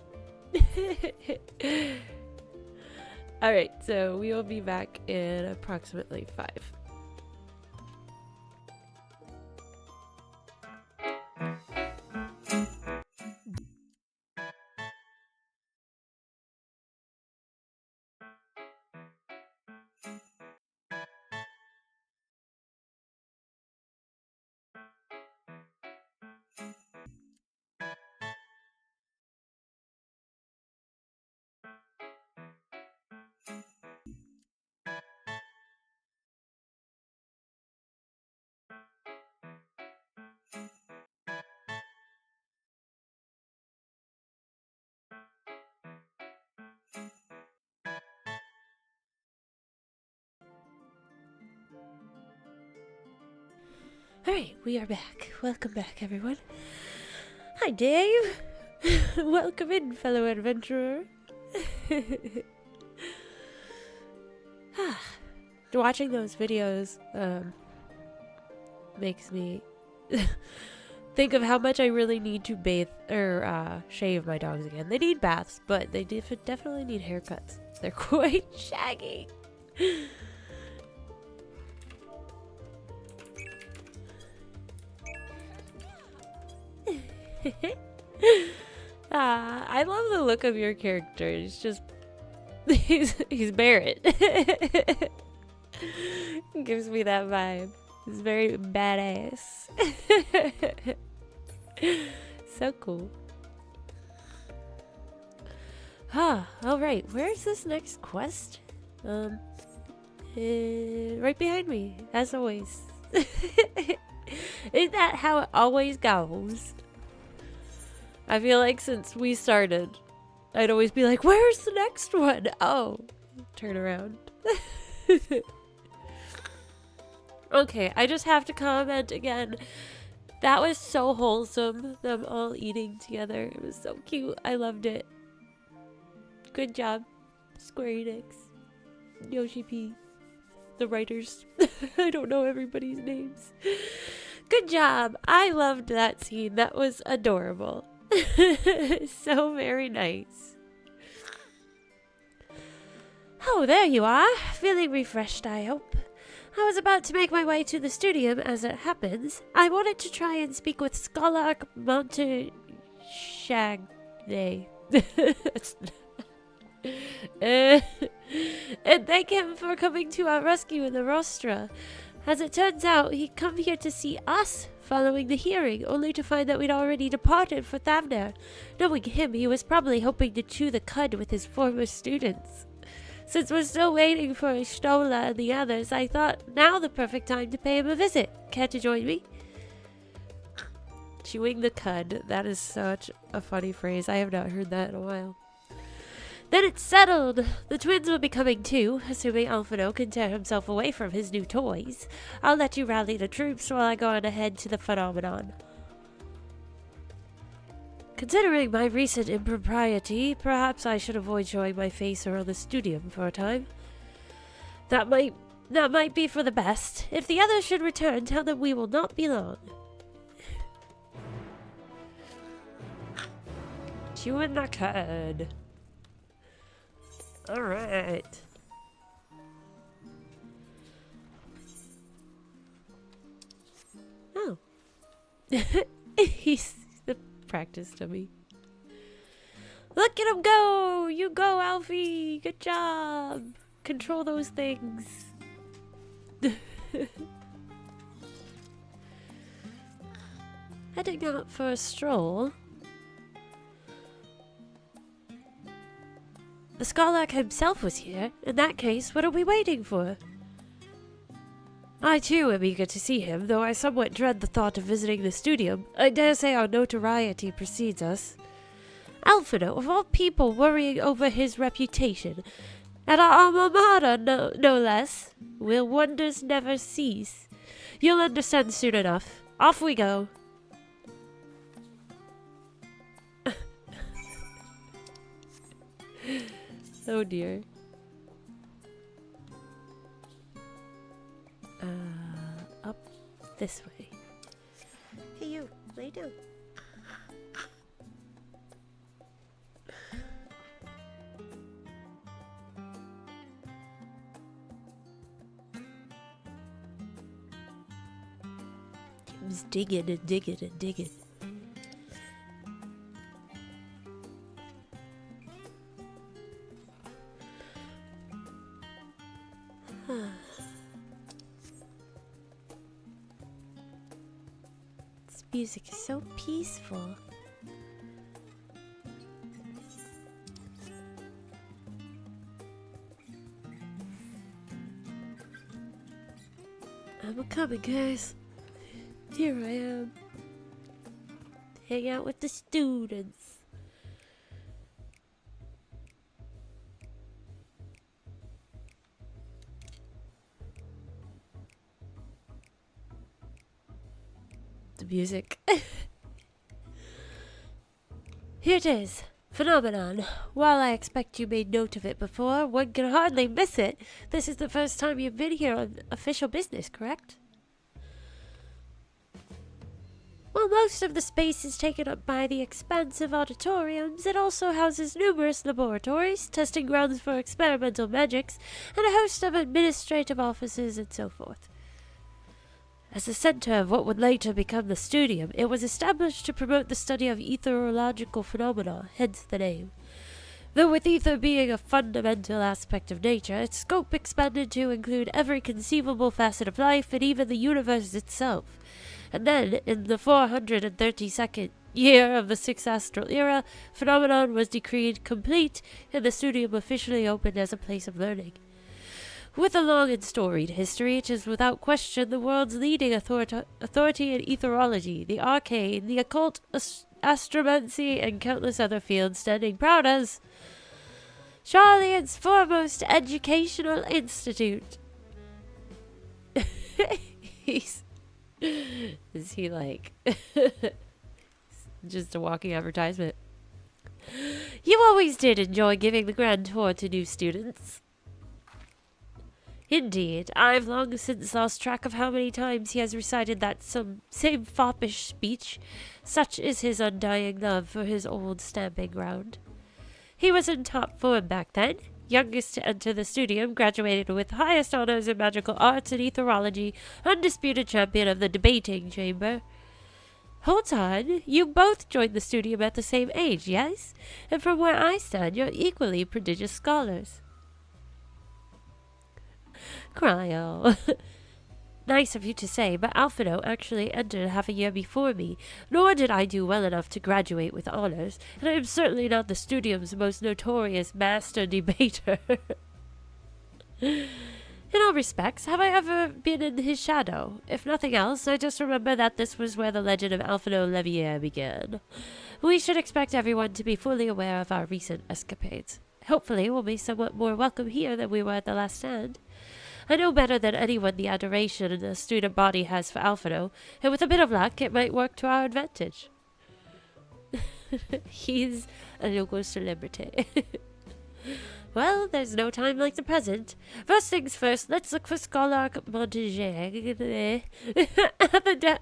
Alright, so we will be back in approximately 5. Alright, we are back. Welcome back, everyone. Hi, Dave. Welcome in, fellow adventurer. Watching those videos makes me think of how much I really need to bathe or shave my dogs again. They need baths, but they definitely need haircuts. They're quite shaggy. I love the look of your character. He's just he's Barrett. Gives me that vibe. He's very badass. So cool. Alright, where's this next quest? Right behind me, as always. Isn't that how it always goes? I feel like since we started, I'd always be like, where's the next one? Oh, turn around. Okay, I just have to comment again. That was so wholesome, them all eating together. It was so cute. I loved it. Good job, Square Enix, Yoshi P, the writers. I don't know everybody's names. Good job. I loved that scene. That was adorable. So very nice. Oh, there you are. Feeling refreshed, I hope. I was about to make my way to the studio, as it happens. I wanted to try and speak with Scholar Monte Shagney. And thank him for coming to our rescue in the rostra. As it turns out, he'd come here to see us following the hearing, only to find that we'd already departed for Thavner. Knowing him, he was probably hoping to chew the cud with his former students. Since we're still waiting for Stola and the others, I thought now the perfect time to pay him a visit. Care to join me? Chewing the cud. That is such a funny phrase. I have not heard that in a while. Then it's settled. The twins will be coming too, assuming Alphino can tear himself away from his new toys. I'll let you rally the troops while I go on ahead to the phenomenon. Considering my recent impropriety, perhaps I should avoid showing my face around the studio for a time. That might be for the best. If the others should return, tell them we will not be long. Chewing the cud. Alright. Oh. He's the practice dummy. Look at him go! You go, Alfie! Good job! Control those things. Heading out for a stroll. The Skarlak himself was here. In that case, what are we waiting for? I too am eager to see him, though I somewhat dread the thought of visiting the studio. I dare say our notoriety precedes us. Alphino, of all people, worrying over his reputation. At our alma mater, no less. Will wonders never cease? You'll understand soon enough. Off we go. Oh dear. Up this way. Hey you, lay down. Tim's digging and digging and digging. This music is so peaceful. I'm coming, guys. Here I am. Hang out with the students. music. Here it is. Phenomenon. While I expect you made note of it before, one can hardly miss it. This is the first time you've been here on official business, correct? While most of the space is taken up by the expansive auditoriums, it also houses numerous laboratories, testing grounds for experimental magics, and a host of administrative offices and so forth. As the center of what would later become the studium, it was established to promote the study of etherological phenomena, hence the name. Though with ether being a fundamental aspect of nature, its scope expanded to include every conceivable facet of life and even the universe itself. And then, in the 432nd year of the 6th Astral Era, Phenomenon was decreed complete and the studium officially opened as a place of learning. With a long and storied history, it is without question the world's leading authority in etherology, the arcane, the occult, astromancy, and countless other fields, standing proud as Charlian's foremost educational institute. Is he like just a walking advertisement? You always did enjoy giving the grand tour to new students. Indeed, I've long since lost track of how many times he has recited that same foppish speech. Such is his undying love for his old stamping ground. He was in top form back then. Youngest to enter the studium, graduated with highest honors in magical arts and etherology, undisputed champion of the debating chamber. Hold on, you both joined the studium at the same age, yes? And from where I stand, you're equally prodigious scholars. Cryo. Nice of you to say, but Alphino actually entered half a year before me, nor did I do well enough to graduate with honors, and I am certainly not the studium's most notorious master debater. In all respects, have I ever been in his shadow? If nothing else, I just remember that this was where the legend of Alphino Levier began. We should expect everyone to be fully aware of our recent escapades. Hopefully we'll be somewhat more welcome here than we were at the last stand. I know better than anyone the adoration the student body has for Alphino, and with a bit of luck, it might work to our advantage. He's a local celebrity. Well, there's no time like the present. First things first, let's look for Scholar Montague.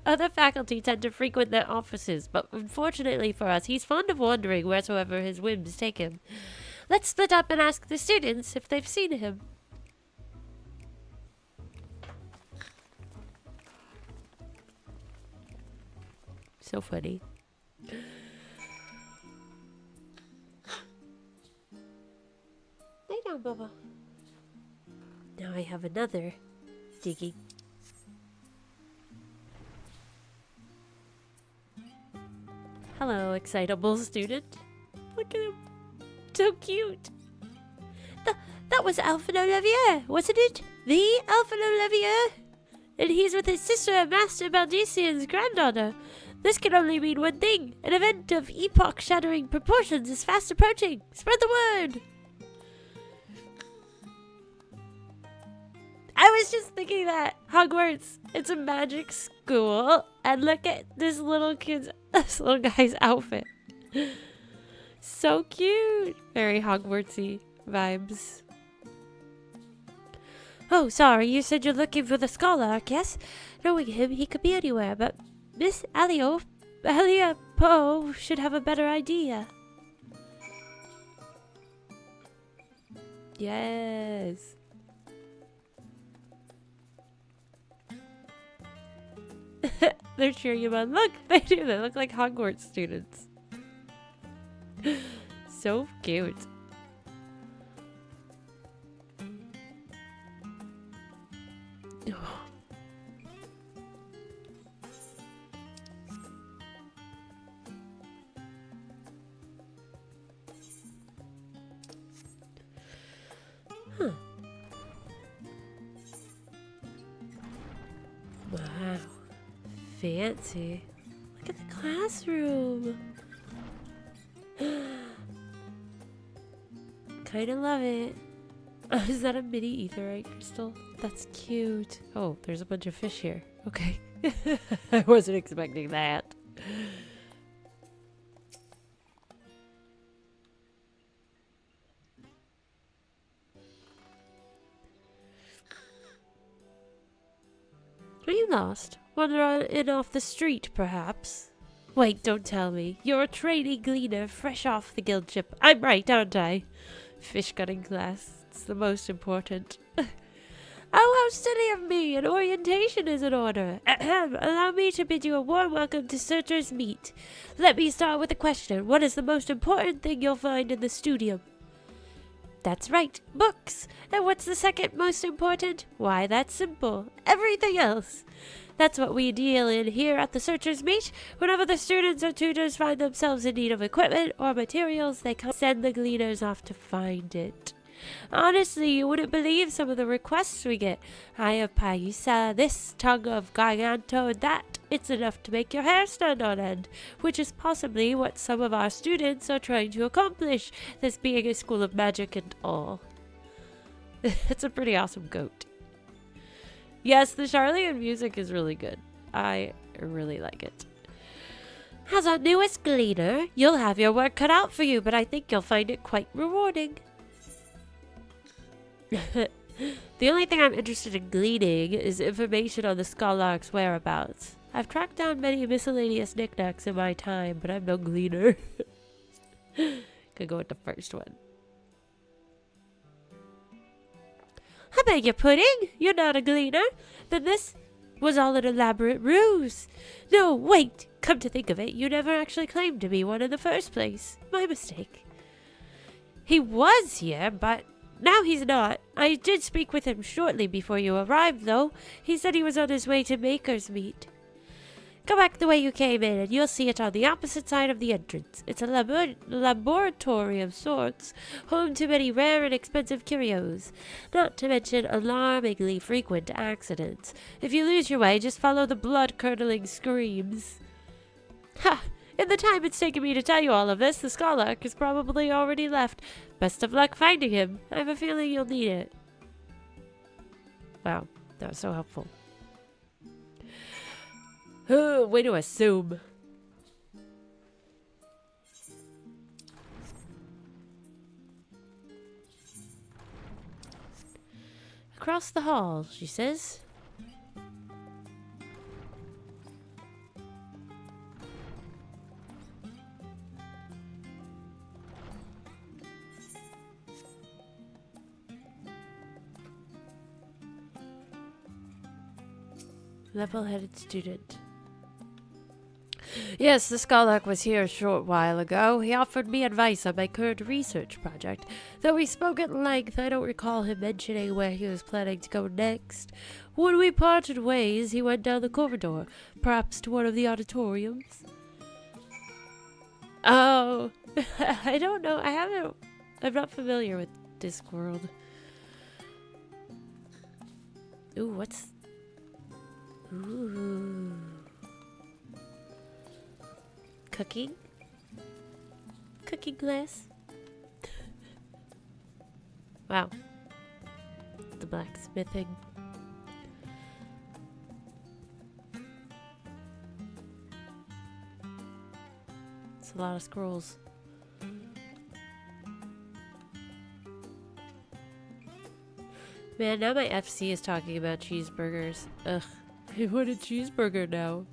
Other faculty tend to frequent their offices, but unfortunately for us, he's fond of wandering wheresoever his whims take him. Let's split up and ask the students if they've seen him. So funny. Lay down, Bubba. Now I have another digging. Hello, excitable student. Look at him. So cute. That was Alphino Levier, wasn't it? The Alphino Levier? And he's with his sister, Master Baldician's granddaughter. This can only mean one thing. An event of epoch-shattering proportions is fast approaching. Spread the word. I was just thinking that Hogwarts, it's a magic school. And look at this little guy's outfit. So cute. Very Hogwartsy vibes. Oh, sorry, you said you're looking for the Scholark, yes? Knowing him, he could be anywhere, but Miss Alia Poe should have a better idea. Yes. They're cheering him on. Look, they do. They look like Hogwarts students. So cute. Huh. Wow. Fancy. Look at the classroom. Kinda love it. Is that a mini etherite crystal? That's cute. Oh, there's a bunch of fish here. Okay. I wasn't expecting that. Are you lost? Wandering in off the street, perhaps? Wait, don't tell me. You're a trainee gleaner fresh off the guild ship. I'm right, aren't I? Fish cutting class. It's the most important. Oh, how silly of me! An orientation is in order. Ahem. Allow me to bid you a warm welcome to Searcher's Meet. Let me start with a question. What is the most important thing you'll find in the studium? That's right, books. And what's the second most important? Why, that's simple. Everything else. That's what we deal in here at the Searcher's Meet. Whenever the students or tutors find themselves in need of equipment or materials, they can send the gleaners off to find it. Honestly, you wouldn't believe some of the requests we get. Eye of Paisa, this, tongue of Giganto, and that. It's enough to make your hair stand on end, which is possibly what some of our students are trying to accomplish, this being a school of magic and all. It's a pretty awesome goat. Yes, the Charlian music is really good. I really like it. As our newest gleaner, you'll have your work cut out for you, but I think you'll find it quite rewarding. The only thing I'm interested in gleaning is information on the Scholark's whereabouts. I've tracked down many miscellaneous knickknacks in my time, but I'm no gleaner. Could go with the first one. I beg your pudding? You're not a gleaner? Then this was all an elaborate ruse. No, wait! Come to think of it, you never actually claimed to be one in the first place. My mistake. He was here, but now he's not. I did speak with him shortly before you arrived, though. He said he was on his way to Maker's Meet. Go back the way you came in, and you'll see it on the opposite side of the entrance. It's a laboratory of sorts, home to many rare and expensive curios, not to mention alarmingly frequent accidents. If you lose your way, just follow the blood-curdling screams. Ha! In the time it's taken me to tell you all of this, the Scholark has probably already left. Best of luck finding him. I have a feeling you'll need it. Wow, that was so helpful. Way to assume. Across the hall, she says. Level-headed student. Yes, the Scholark was here a short while ago. He offered me advice on my current research project. Though we spoke at length, I don't recall him mentioning where he was planning to go next. When we parted ways, he went down the corridor, perhaps to one of the auditoriums. Oh, I don't know. I'm not familiar with Discworld. Ooh, what's... Ooh... Cooking? Cooking glass? Wow. The blacksmithing. It's a lot of scrolls. Man, now my FC is talking about cheeseburgers. Ugh. I want a cheeseburger now.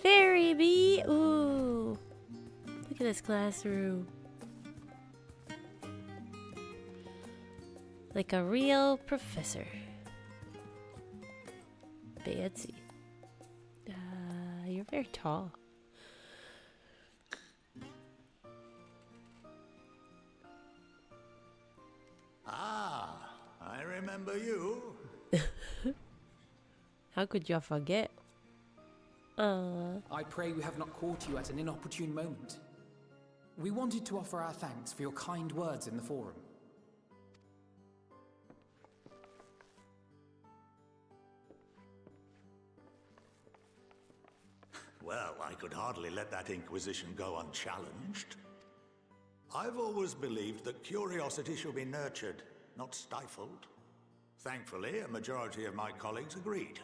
Fairy bee! Ooh! Look at this classroom. Like a real professor. Fancy. You're very tall. Ah, I remember you. How could you forget? I pray we have not caught you at an inopportune moment. We wanted to offer our thanks for your kind words in the forum. Well, I could hardly let that inquisition go unchallenged. I've always believed that curiosity should be nurtured, not stifled. Thankfully, a majority of my colleagues agreed.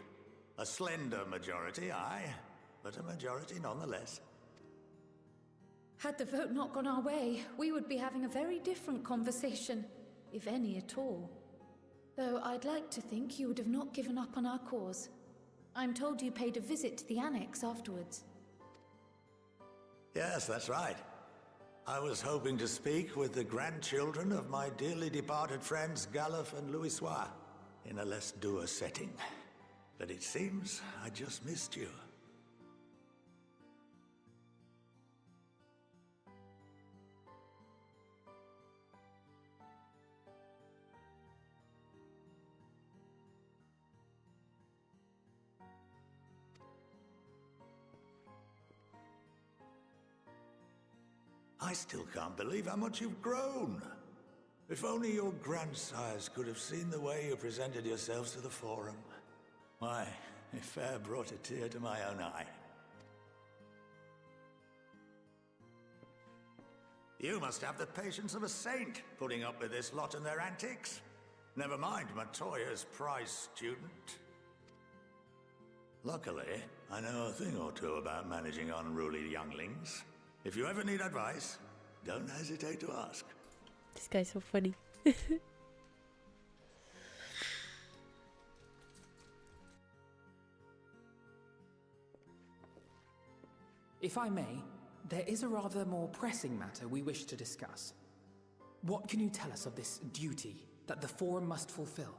A slender majority, aye, but a majority nonetheless. Had the vote not gone our way, we would be having a very different conversation, if any at all. Though I'd like to think you would have not given up on our cause. I'm told you paid a visit to the annex afterwards. Yes, that's right. I was hoping to speak with the grandchildren of my dearly departed friends Galuf and Louisoix in a less dour setting. But it seems I just missed you. I still can't believe how much you've grown. If only your grandsires could have seen the way you presented yourselves to the Forum. Why, it fair brought a tear to my own eye. You must have the patience of a saint, putting up with this lot and their antics. Never mind Matoya's prize student. Luckily, I know a thing or two about managing unruly younglings. If you ever need advice, don't hesitate to ask. This guy's so funny. If I may, there is a rather more pressing matter we wish to discuss. What can you tell us of this duty that the Forum must fulfill?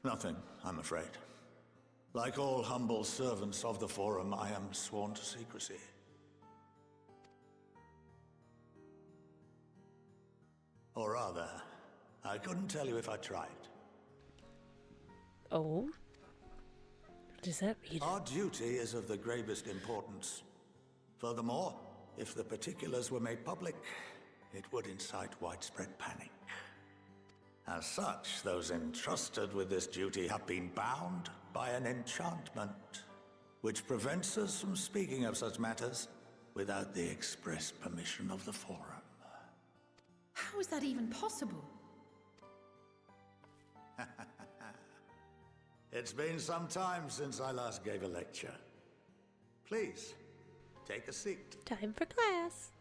Nothing, I'm afraid. Like all humble servants of the Forum, I am sworn to secrecy. Or rather, I couldn't tell you if I tried. Oh? What does that mean? Our duty is of the gravest importance. Furthermore, if the particulars were made public, it would incite widespread panic. As such, those entrusted with this duty have been bound by an enchantment, which prevents us from speaking of such matters without the express permission of the Forum. How is that even possible? It's been some time since I last gave a lecture. Please, take a seat. Time for class.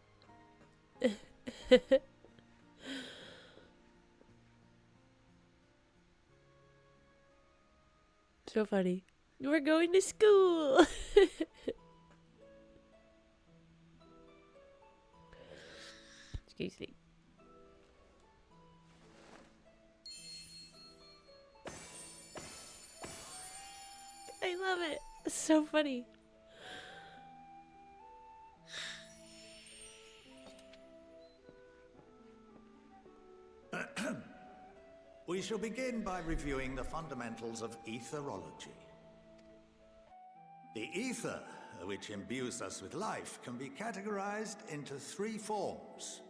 So funny. We're going to school. Excuse me. I love it. It's so funny. We shall begin by reviewing the fundamentals of etherology. The ether, which imbues us with life, can be categorized into 3 forms.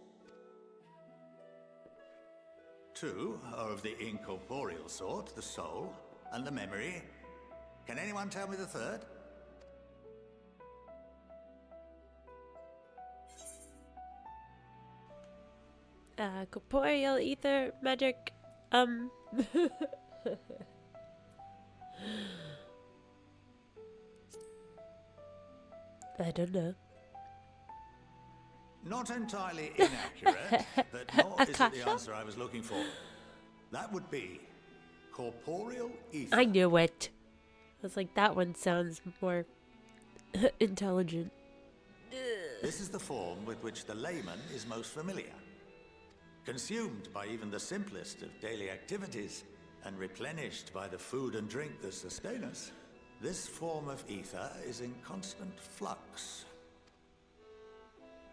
2 are of the incorporeal sort, the soul, and the memory. Can anyone tell me the 3rd? Corporeal, ether, magic, I don't know. Not entirely inaccurate, but nor is it the answer I was looking for. That would be corporeal ether. I knew it. I was like, that one sounds more intelligent. This is the form with which the layman is most familiar. Consumed by even the simplest of daily activities, and replenished by the food and drink that sustain us, this form of ether is in constant flux.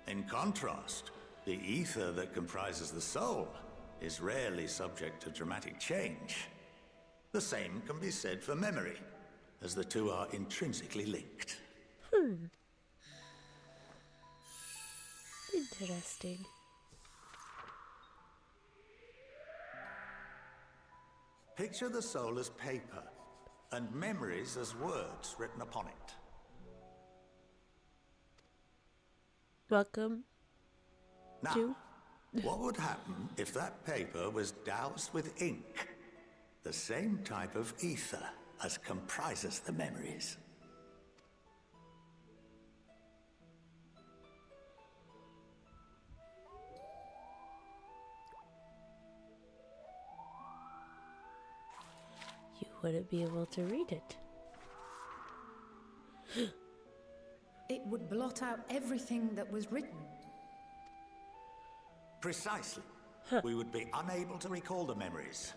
In contrast, the ether that comprises the soul is rarely subject to dramatic change. The same can be said for memory, as the two are intrinsically linked. Interesting. Picture the soul as paper, and memories as words written upon it. Welcome Now, to... what would happen if that paper was doused with ink? The same type of ether as comprises the memories. You wouldn't be able to read it. It would blot out everything that was written. Precisely. We would be unable to recall the memories,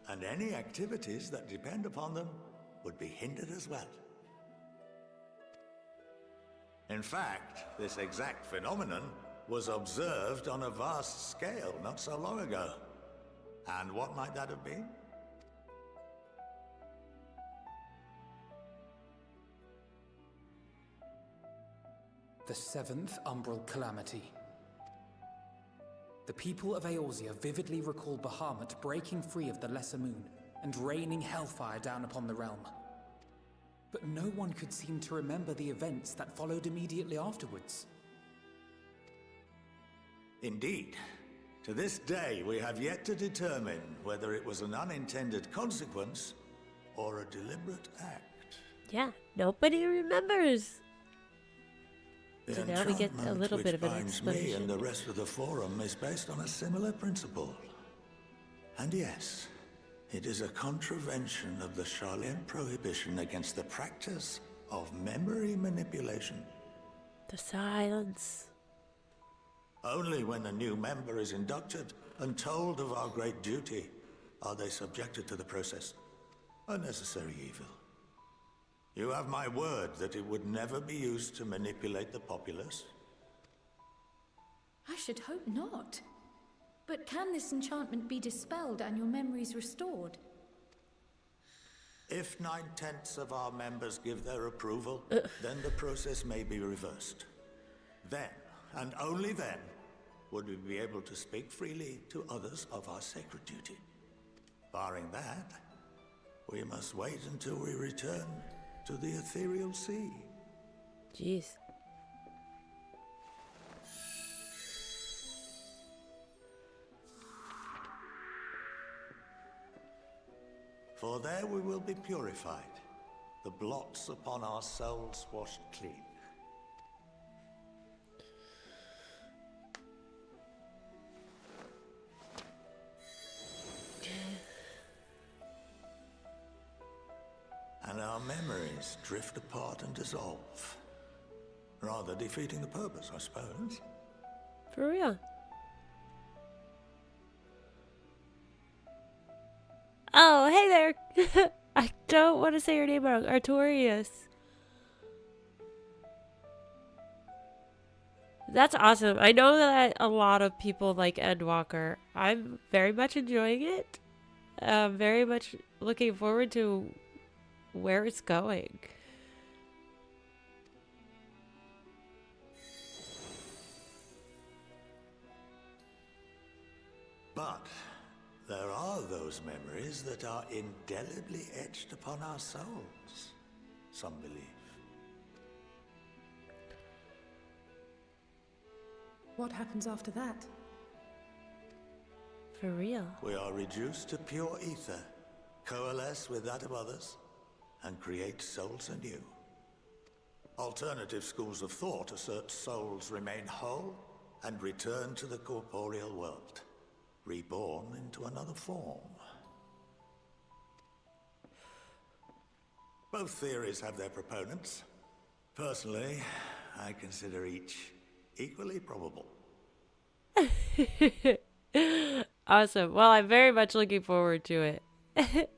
and any activities that depend upon them would be hindered as well. In fact, this exact phenomenon was observed on a vast scale not so long ago. And what might that have been? The 7th Umbral Calamity. The people of Eorzea vividly recall Bahamut breaking free of the Lesser Moon and raining hellfire down upon the realm. But no one could seem to remember the events that followed immediately afterwards. Indeed. To this day, we have yet to determine whether it was an unintended consequence or a deliberate act. Yeah, nobody remembers. The So now we get a enchantment little bit of an which binds me explanation. and the rest of the forum is based on a similar principle. And yes, it is a contravention of the Charlene prohibition against the practice of memory manipulation. The silence. Only when a new member is inducted and told of our great duty are they subjected to the process. A necessary evil. You have my word that it would never be used to manipulate the populace. I should hope not. But can this enchantment be dispelled and your memories restored? If 9/10 of our members give their approval, then the process may be reversed. Then, and only then, would we be able to speak freely to others of our sacred duty. Barring that, we must wait until we return to the ethereal sea. Jeez. For there we will be purified, the blots upon our souls washed clean. And our memories drift apart and dissolve. Rather defeating the purpose, I suppose. For real. Oh, hey there! I don't want to say your name wrong. Artorius. That's awesome. I know that a lot of people like Endwalker. I'm very much enjoying it. Very much looking forward to where it's going. But there are those memories that are indelibly etched upon our souls, some believe. What happens after that? For real. We are reduced to pure ether, coalesce with that of others, and create souls anew. Alternative schools of thought assert souls remain whole and return to the corporeal world, reborn into another form. Both theories have their proponents. Personally, I consider each equally probable. Awesome. Well, I'm very much looking forward to it.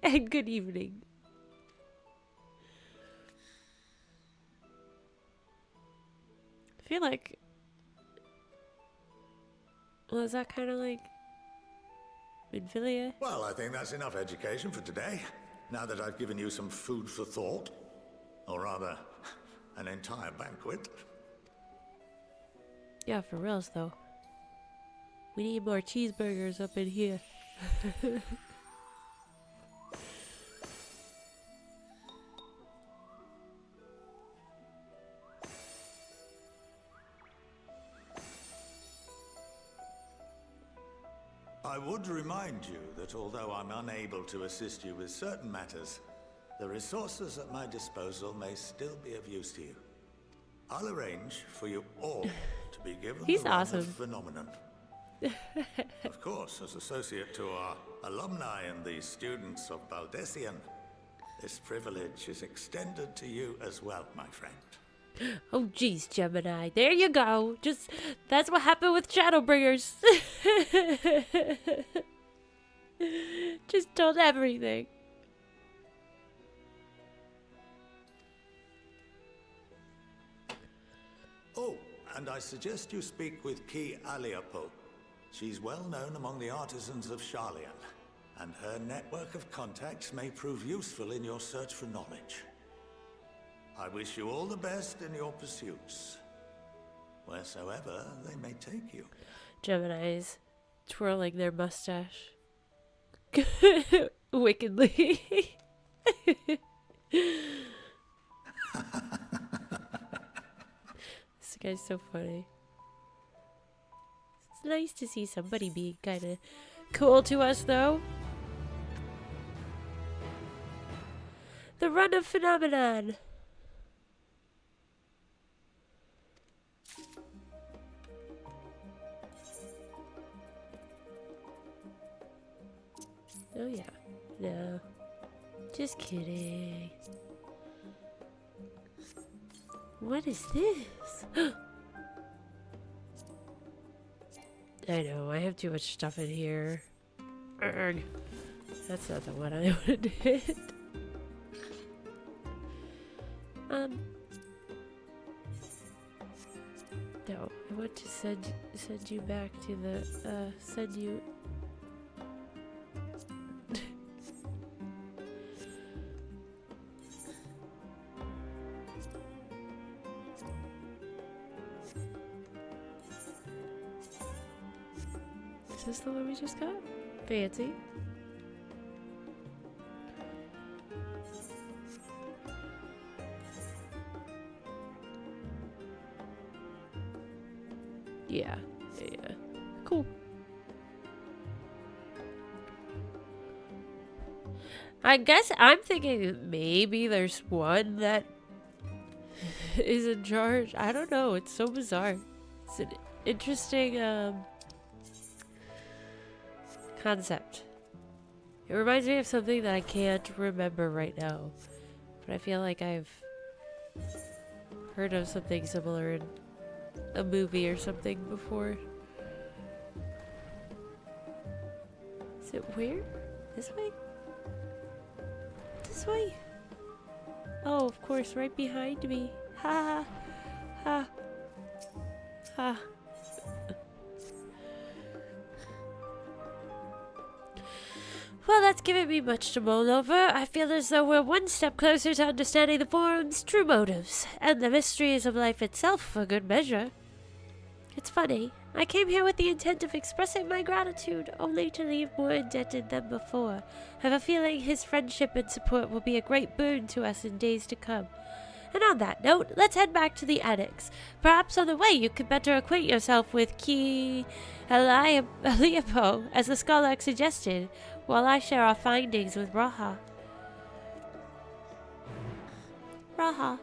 And good evening. I feel like... Well, is that kind of like... Minfilia? Well, I think that's enough education for today. Now that I've given you some food for thought. Or rather, an entire banquet. Yeah, for reals though. We need more cheeseburgers up in here. would remind you that although I'm unable to assist you with certain matters, the resources at my disposal may still be of use to you. I'll arrange for you all to be given He's the run awesome. of Phenomenon. Of course, as associate to our alumni and the students of Baldessian, this privilege is extended to you as well, my friend. Oh, geez, Gemini. There you go. Just, that's what happened with Shadowbringers. Just told everything. Oh, and I suggest you speak with Ki Aliapo. She's well known among the artisans of Sharlayan, and her network of contacts may prove useful in your search for knowledge. I wish you all the best in your pursuits, wheresoever they may take you. Gemini's twirling their mustache. Wickedly. This guy's so funny. It's nice to see somebody being kind of cool to us, though. The run of Phenomenon. Oh yeah. No. Just kidding. What is this? I know, I have too much stuff in here. Urgh. That's not the one I wanted. No, I want to send you back to the, send you... Is this the one we just got? Fancy. Yeah. Cool. I guess I'm thinking maybe there's one that is in charge. I don't know. It's so bizarre. It's an interesting concept. It reminds me of something that I can't remember right now, but I feel like I've heard of something similar in a movie or something before. Is it where? This way? This way? Oh, of course, right behind me. Ha ha ha. Well, that's given me much to mull over. I feel as though we're one step closer to understanding the forum's true motives, and the mysteries of life itself for good measure. It's funny. I came here with the intent of expressing my gratitude, only to leave more indebted than before. I have a feeling his friendship and support will be a great boon to us in days to come. And on that note, let's head back to the annex. Perhaps on the way you could better acquaint yourself with Ki Aliapo, as the scholar suggested, while I share our findings with Raha. Raha.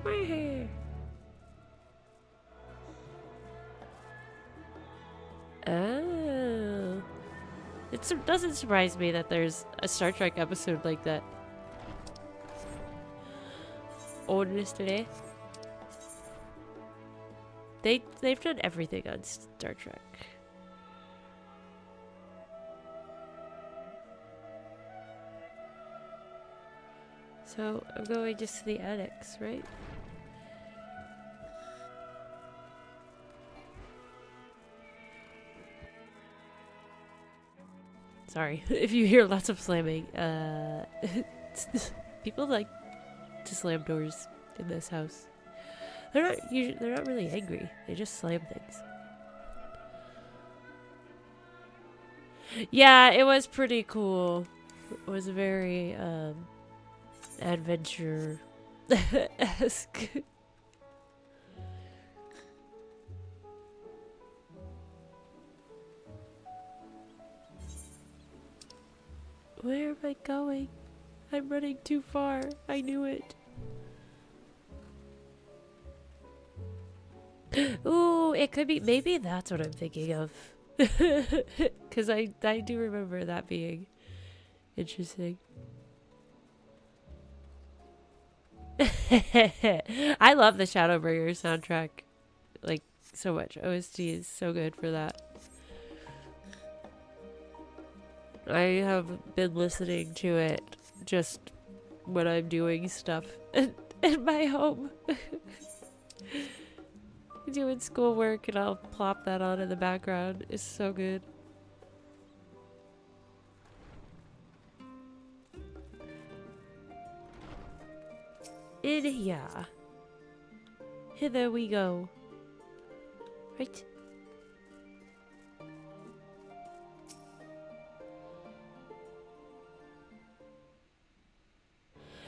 We're here. Oh. It doesn't surprise me that there's a Star Trek episode like that. Honestly. They've done everything on Star Trek. So I'm going just to the annex, right? Sorry if you hear lots of slamming. People like to slam doors in this house. They're not really angry. They just slam things. Yeah, it was pretty cool. It was very adventure-esque. Where am I going? I'm running too far. I knew it. Ooh, it could be. Maybe that's what I'm thinking of. Because I do remember that being interesting. I love the Shadowbringer soundtrack. Like, so much. OST is so good for that. I have been listening to it just when I'm doing stuff in my home. Doing schoolwork, and I'll plop that on in the background. It's so good. In here. Hither we go. Right?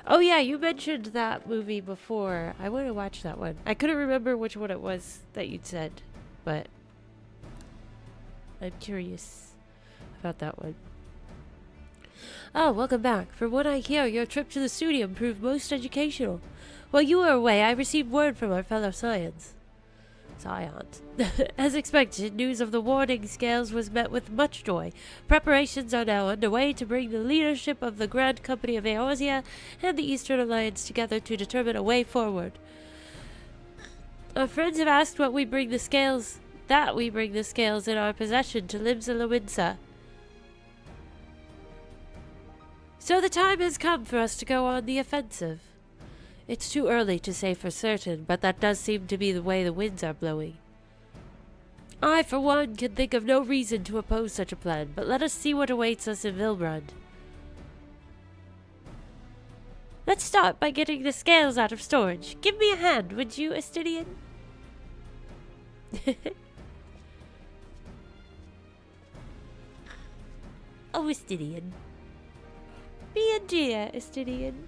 Oh yeah, you mentioned that movie before. I want to watch that one. I couldn't remember which one it was that you'd said, but I'm curious about that one. Oh, welcome back. From what I hear, your trip to the studio proved most educational. While you were away, I received word from our fellow scions. As expected, news of the warning scales was met with much joy. Preparations are now underway to bring the leadership of the Grand Company of Eorzea and the Eastern Alliance together to determine a way forward. Our friends have asked that we bring the scales in our possession to Limsa. So the time has come for us to go on the offensive. It's too early to say for certain, but that does seem to be the way the winds are blowing. I, for one, can think of no reason to oppose such a plan, but let us see what awaits us in Vilbrand. Let's start by getting the scales out of storage. Give me a hand, would you, Astidian? Oh, Astidian. Be a dear, Astidian.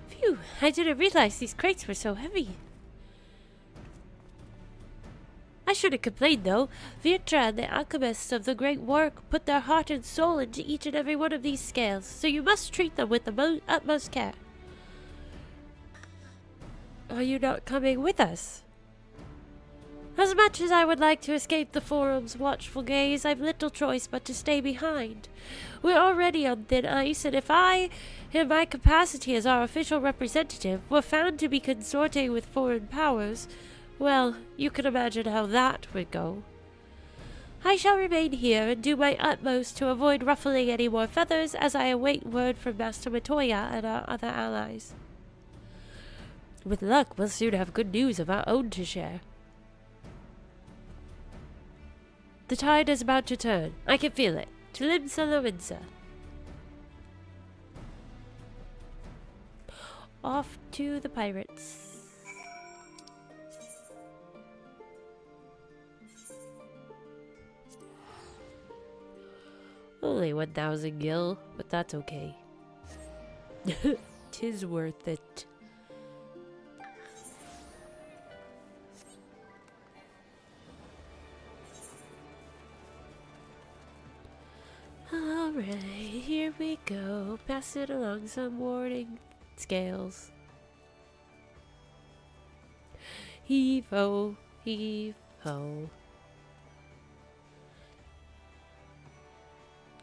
Phew, I didn't realize these crates were so heavy. I shouldn't complain, though. Virtra and the alchemists of the Great Work put their heart and soul into each and every one of these scales, so you must treat them with the utmost care. Are you not coming with us? As much as I would like to escape the Forum's watchful gaze, I've little choice but to stay behind. We're already on thin ice, and if I, in my capacity as our official representative, were found to be consorting with foreign powers, well, you can imagine how that would go. I shall remain here and do my utmost to avoid ruffling any more feathers as I await word from Master Matoya and our other allies. With luck, we'll soon have good news of our own to share. The tide is about to turn. I can feel it. To Limsa. Off to the pirates. Only 1,000 gil, but that's okay. 'Tis worth it. Alright, here we go. Pass it along some warning scales. Heave ho, heave ho.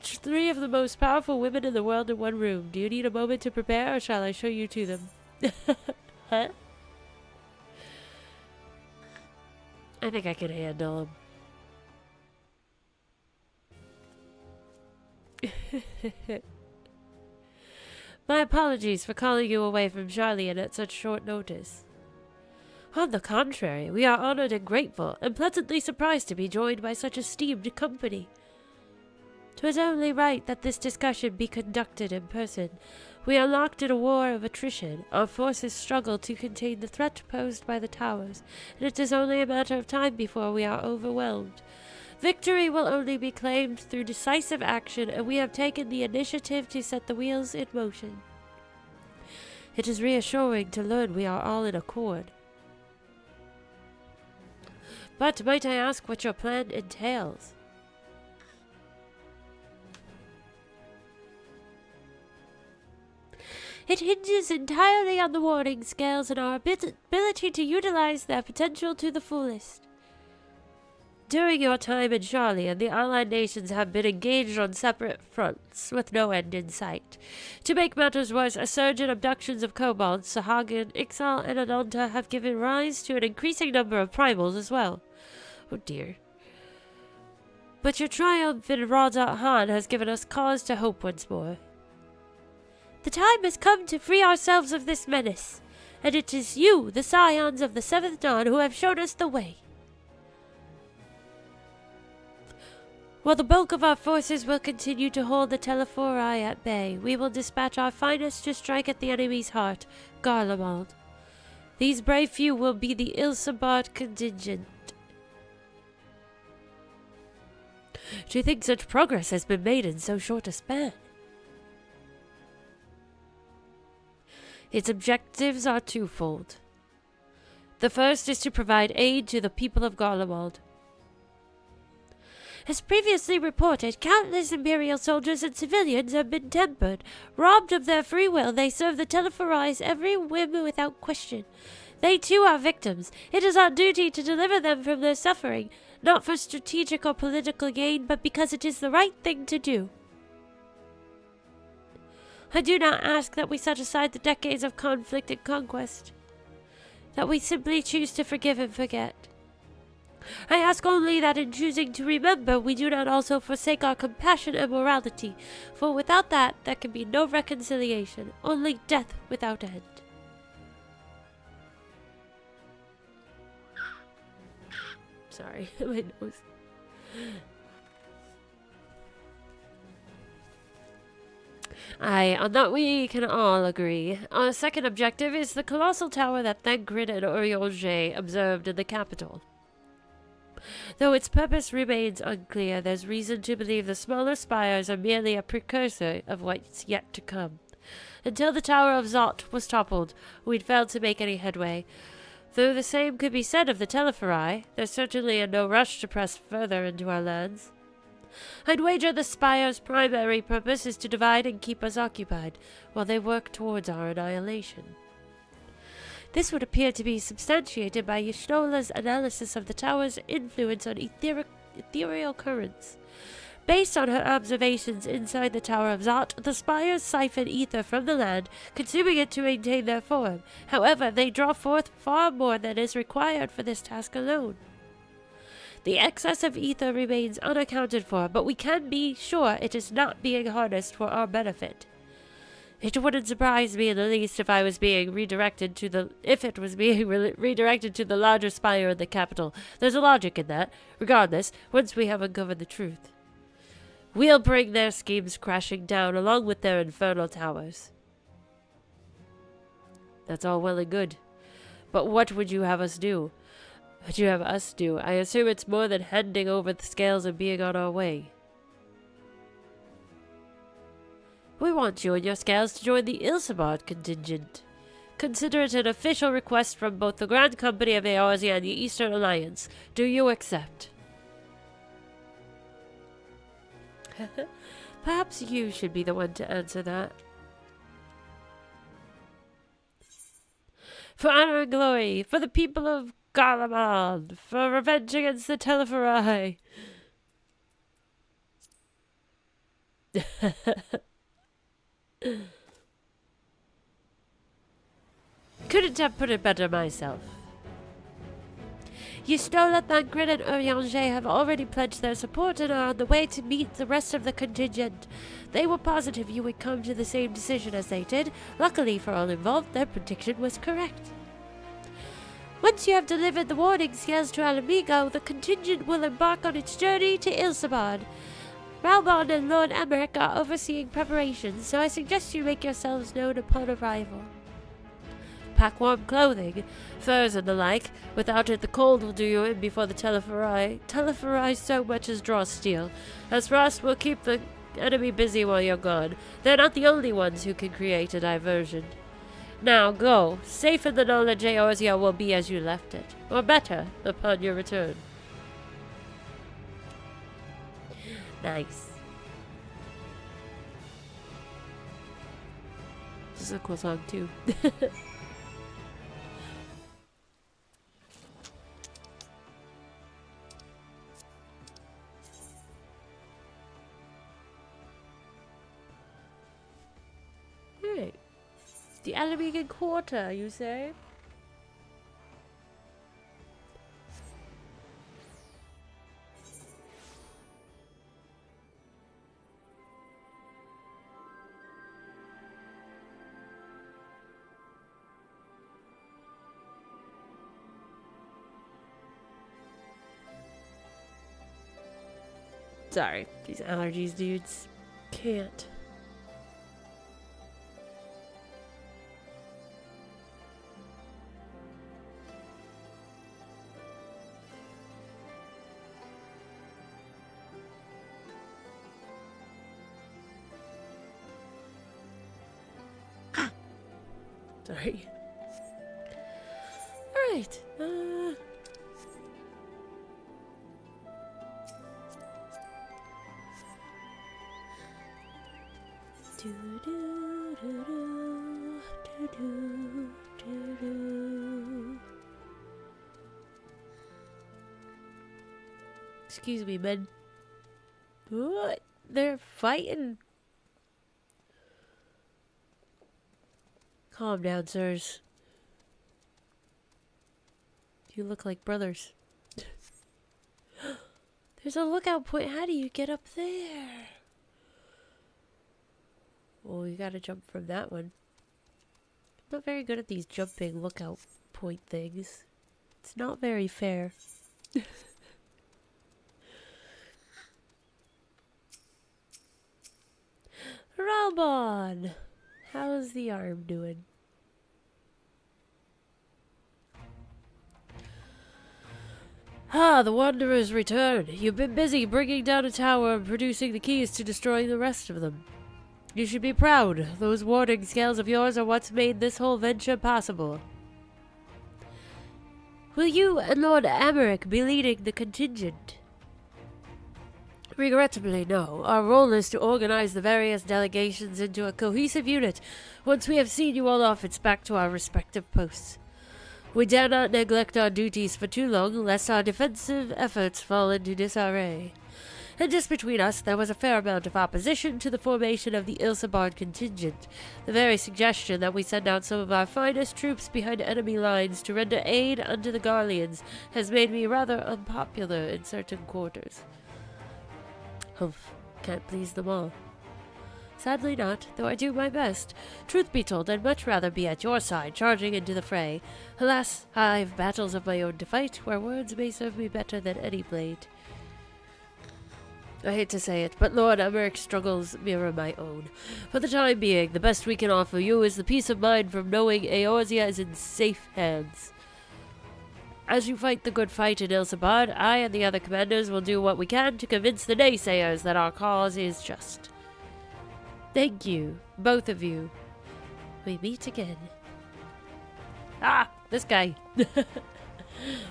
3 of the most powerful women in the world in one room. Do you need a moment to prepare, or shall I show you to them? Huh? I think I can handle them. My apologies for calling you away from Charlian at such short notice. On the contrary, we are honored and grateful, and pleasantly surprised to be joined by such esteemed company. 'Twas only right that this discussion be conducted in person. We are locked in a war of attrition. Our forces struggle to contain the threat posed by the towers, and it is only a matter of time before we are overwhelmed. Victory will only be claimed through decisive action, and we have taken the initiative to set the wheels in motion. It is reassuring to learn we are all in accord. But might I ask what your plan entails? It hinges entirely on the warning scales and our ability to utilize their potential to the fullest. During your time in Charlia, the allied nations have been engaged on separate fronts, with no end in sight. To make matters worse, a surge in abductions of kobolds, Sahagin, Ixal, and Ananta have given rise to an increasing number of primals as well. Oh dear. But your triumph in Radat Han has given us cause to hope once more. The time has come to free ourselves of this menace, and it is you, the scions of the Seventh Dawn, who have shown us the way. While the bulk of our forces will continue to hold the Telephori at bay, we will dispatch our finest to strike at the enemy's heart, Garlemald. These brave few will be the Ilsabard contingent. To think such progress has been made in so short a span. Its objectives are twofold. The first is to provide aid to the people of Garlemald. As previously reported, countless Imperial soldiers and civilians have been tempered. Robbed of their free will, they serve the Telephoris every whim without question. They too are victims. It is our duty to deliver them from their suffering, not for strategic or political gain, but because it is the right thing to do. I do not ask that we set aside the decades of conflict and conquest, that we simply choose to forgive and forget. I ask only that in choosing to remember, we do not also forsake our compassion and morality, for without that, there can be no reconciliation, only death without end. Sorry, my nose. On that we can all agree. Our second objective is the colossal tower that Thancred and Uriolge observed in the capital. Though its purpose remains unclear, there's reason to believe the smaller spires are merely a precursor of what's yet to come. Until the Tower of Zot was toppled, we'd failed to make any headway. Though the same could be said of the Telephori, there's certainly no rush to press further into our lands. I'd wager the spire's primary purpose is to divide and keep us occupied, while they work towards our annihilation. This would appear to be substantiated by Y'shtola's analysis of the tower's influence on ethereal currents. Based on her observations inside the Tower of Zot, the spires siphon ether from the land, consuming it to maintain their form. However, they draw forth far more than is required for this task alone. The excess of ether remains unaccounted for, but we can be sure it is not being harnessed for our benefit. It wouldn't surprise me in the least if it was being redirected to the larger spire in the capital. There's a logic in that. Regardless, once we have uncovered the truth, we'll bring their schemes crashing down along with their infernal towers. That's all well and good. But what would you have us do? What you have us do? I assume it's more than handing over the scales and being on our way. We want you and your scales to join the Ilsabard contingent. Consider it an official request from both the Grand Company of Eorzea and the Eastern Alliance. Do you accept? Perhaps you should be the one to answer that. For honor and glory, for the people of Garlemald, for revenge against the Telephori. Couldn't have put it better myself. Y'shtola, Thancred, and Uriolge have already pledged their support and are on the way to meet the rest of the contingent. They were positive you would come to the same decision as they did. Luckily for all involved, their prediction was correct. Once you have delivered the warning scales to Alamigo, the contingent will embark on its journey to Ilsabard. Ralbon and Lord Emmerich are overseeing preparations, so I suggest you make yourselves known upon arrival. Pack warm clothing, furs and the like. Without it, the cold will do you in before the Telephori. Telephori so much as draw steel. As for us, we'll keep the enemy busy while you're gone. They're not the only ones who can create a diversion. Now go, safe in the knowledge Eorzea will be as you left it, or better, upon your return. Nice. This is a cool song too. Alright. The Alamegan Quarter, you say? Sorry, these allergies, dudes. Can't. Sorry. Alright. Excuse me, men. What? They're fighting? Calm down, sirs. You look like brothers. There's a lookout point. How do you get up there? Oh, you gotta jump from that one. I'm not very good at these jumping lookout point things. It's not very fair. Ralbon! How's the arm doing? Ah, the Wanderers return. You've been busy bringing down a tower and producing the keys to destroying the rest of them. You should be proud. Those warding scales of yours are what's made this whole venture possible. Will you and Lord Amaric be leading the contingent? Regrettably, no. Our role is to organize the various delegations into a cohesive unit. Once we have seen you all off, it's back to our respective posts. We dare not neglect our duties for too long, lest our defensive efforts fall into disarray. And just between us, there was a fair amount of opposition to the formation of the Ilsabard contingent. The very suggestion that we send out some of our finest troops behind enemy lines to render aid unto the Garleans has made me rather unpopular in certain quarters. Humph, can't please them all. Sadly not, though I do my best. Truth be told, I'd much rather be at your side, charging into the fray. Alas, I've battles of my own to fight, where words may serve me better than any blade. I hate to say it, but Lord Amaric's struggles mirror my own. For the time being, the best we can offer you is the peace of mind from knowing Eorzea is in safe hands. As you fight the good fight in Ilsabard, I and the other commanders will do what we can to convince the naysayers that our cause is just. Thank you, both of you. We meet again. Ah, this guy.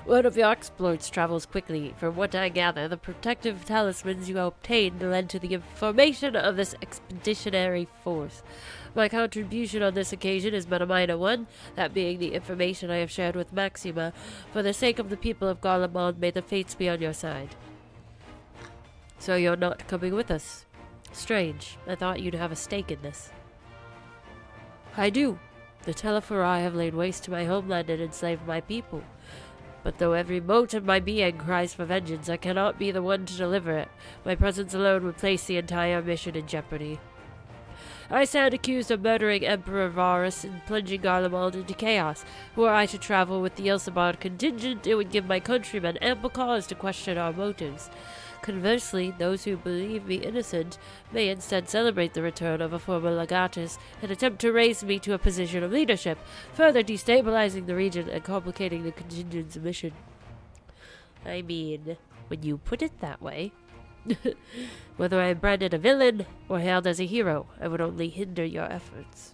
Word of your exploits travels quickly. From what I gather, the protective talismans you obtained led to the formation of this expeditionary force. My contribution on this occasion is but a minor one, that being the information I have shared with Maxima. For the sake of the people of Garlemald, may the fates be on your side. So you're not coming with us? Strange. I thought you'd have a stake in this. I do. The Telephori have laid waste to my homeland and enslaved my people. But though every mote of my being cries for vengeance, I cannot be the one to deliver it. My presence alone would place the entire mission in jeopardy. I stand accused of murdering Emperor Varus and plunging Garlemald into chaos. Were I to travel with the Ilsabard contingent, it would give my countrymen ample cause to question our motives. Conversely, those who believe me innocent may instead celebrate the return of a former legatus and attempt to raise me to a position of leadership, further destabilizing the region and complicating the contingent's mission. I mean, when you put it that way, whether I am branded a villain or hailed as a hero, I would only hinder your efforts.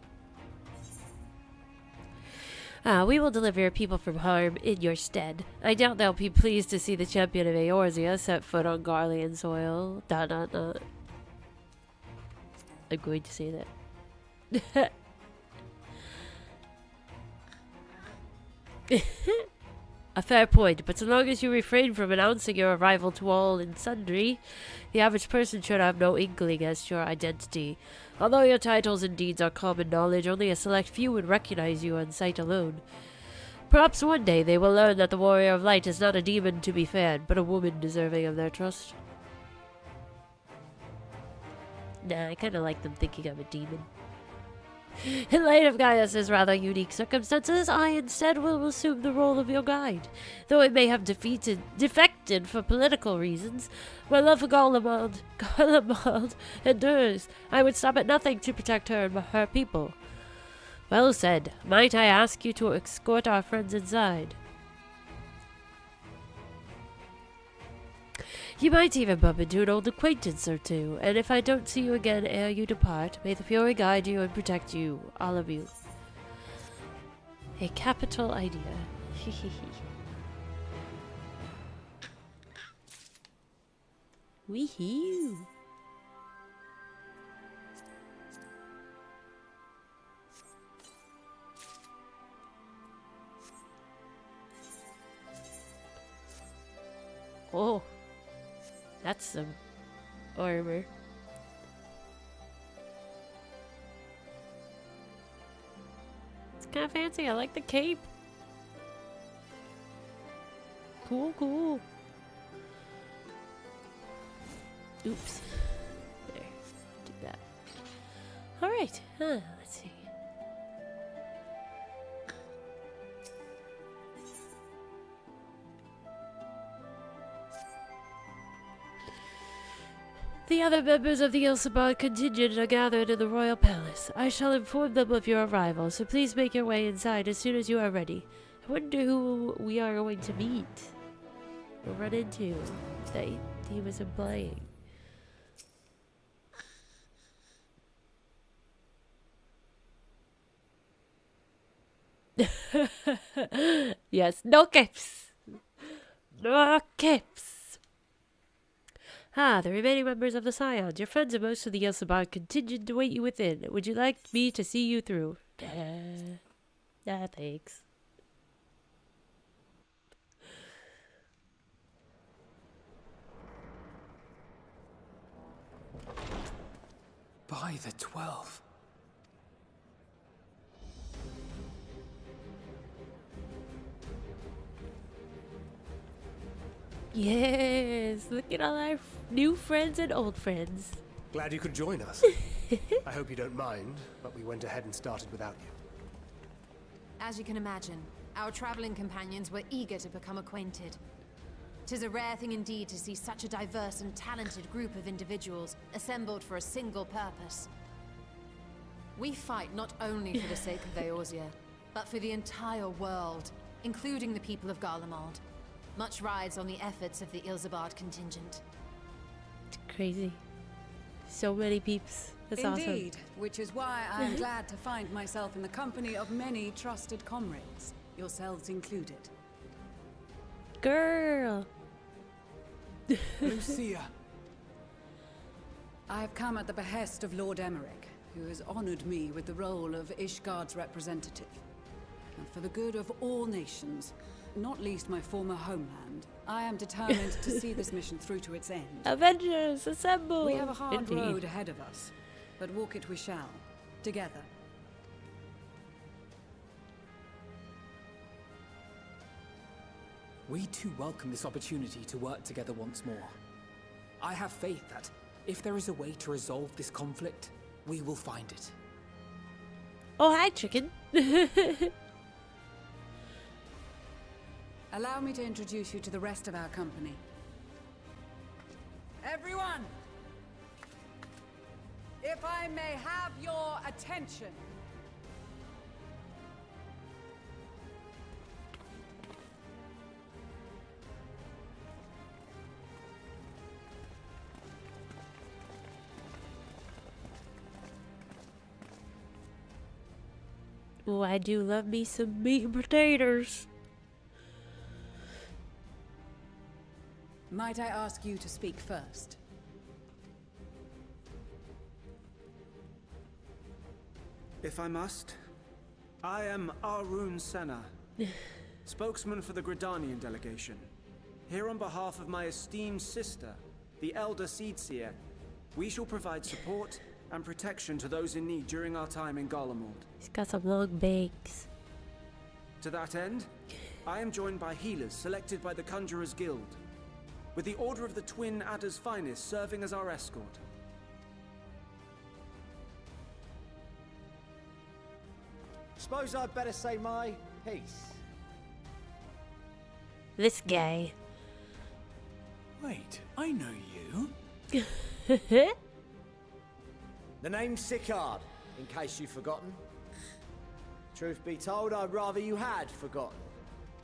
We will deliver your people from harm in your stead. I doubt they'll be pleased to see the champion of Eorzea set foot on Garlean soil. Dot dot dot. I'm going to say that. A fair point, but so long as you refrain from announcing your arrival to all and sundry, the average person should have no inkling as to your identity. Although your titles and deeds are common knowledge, only a select few would recognize you on sight alone. Perhaps one day they will learn that the Warrior of Light is not a demon to be feared, but a woman deserving of their trust. Nah, I kinda like them thinking I'm a demon. In light of Gaius's rather unique circumstances, I instead will assume the role of your guide. Though it may have defected for political reasons, my love for Garlemald endures. I would stop at nothing to protect her and her people. Well said. Might I ask you to escort our friends inside? You might even bump into an old acquaintance or two, and if I don't see you again ere you depart, may the Fury guide you and protect you, all of you. A capital idea. Wee-hoo. Oh. That's some armor. It's kind of fancy. I like the cape. Cool, cool. Oops. There. Do that. Alright. Let's see. The other members of the Ilsabard contingent are gathered in the royal palace. I shall inform them of your arrival, so please make your way inside as soon as you are ready. I wonder who we are going to meet or run into that he was implying. Yes, no capes. No capes. Ah, the remaining members of the Scions. Your friends and most of the Ilsabard contingent await you within. Would you like me to see you through? Thanks. By the 12. Yes, look at all our new friends and old friends. Glad you could join us. I hope you don't mind, but we went ahead and started without you. As you can imagine, our traveling companions were eager to become acquainted. 'Tis a rare thing indeed to see such a diverse and talented group of individuals assembled for a single purpose. We fight not only for the sake of Eorzea, but for the entire world, including the people of Garlemald. Much rides on the efforts of the Ilsabard contingent. It's crazy. So many peeps. That's Indeed, awesome. which is why I'm glad to find myself in the company of many trusted comrades, yourselves included. Girl! Lucia! I have come at the behest of Lord Emmerich, who has honored me with the role of Ishgard's representative. And for the good of all nations, not least my former homeland, I am determined to see this mission through to its end. Avengers, assemble! We have a hard Indeed. road ahead of us, but walk it we shall, together. We too welcome this opportunity to work together once more. I have faith that, if there is a way to resolve this conflict, we will find it. Oh, hi, chicken. Allow me to introduce you to the rest of our company. Everyone! If I may have your attention. Oh, I do love me some meat and potatoes. Might I ask you to speak first? If I must, I am Arun Senna, spokesman for the Gridanian delegation. Here on behalf of my esteemed sister, the Elder Seedseer, we shall provide support and protection to those in need during our time in Garlemald. He's got some long bangs. To that end, I am joined by healers selected by the Conjurers Guild, with the Order of the Twin Adder's Finest serving as our escort. Suppose I'd better say my piece. This guy. Wait, I know you. The name's Sicard, in case you've forgotten. Truth be told, I'd rather you had forgotten.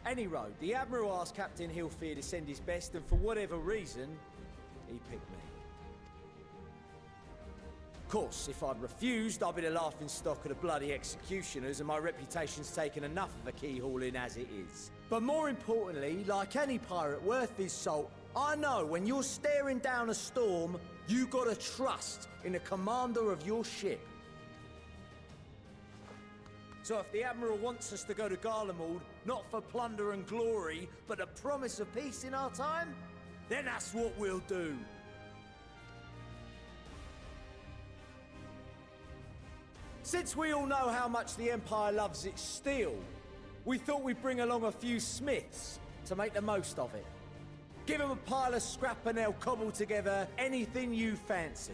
Any road, the Admiral asked Captain Hillfear to send his best, and for whatever reason, he picked me. Of course, if I'd refused, I'd be the laughing stock of the bloody executioners, and my reputation's taken enough of a keyhauling as it is. But more importantly, like any pirate worth his salt, I know when you're staring down a storm, you gotta trust in the commander of your ship. So if the Admiral wants us to go to Garlemald, not for plunder and glory, but a promise of peace in our time, then that's what we'll do. Since we all know how much the Empire loves its steel, we thought we'd bring along a few smiths to make the most of it. Give them a pile of scrap and they'll cobble together anything you fancy.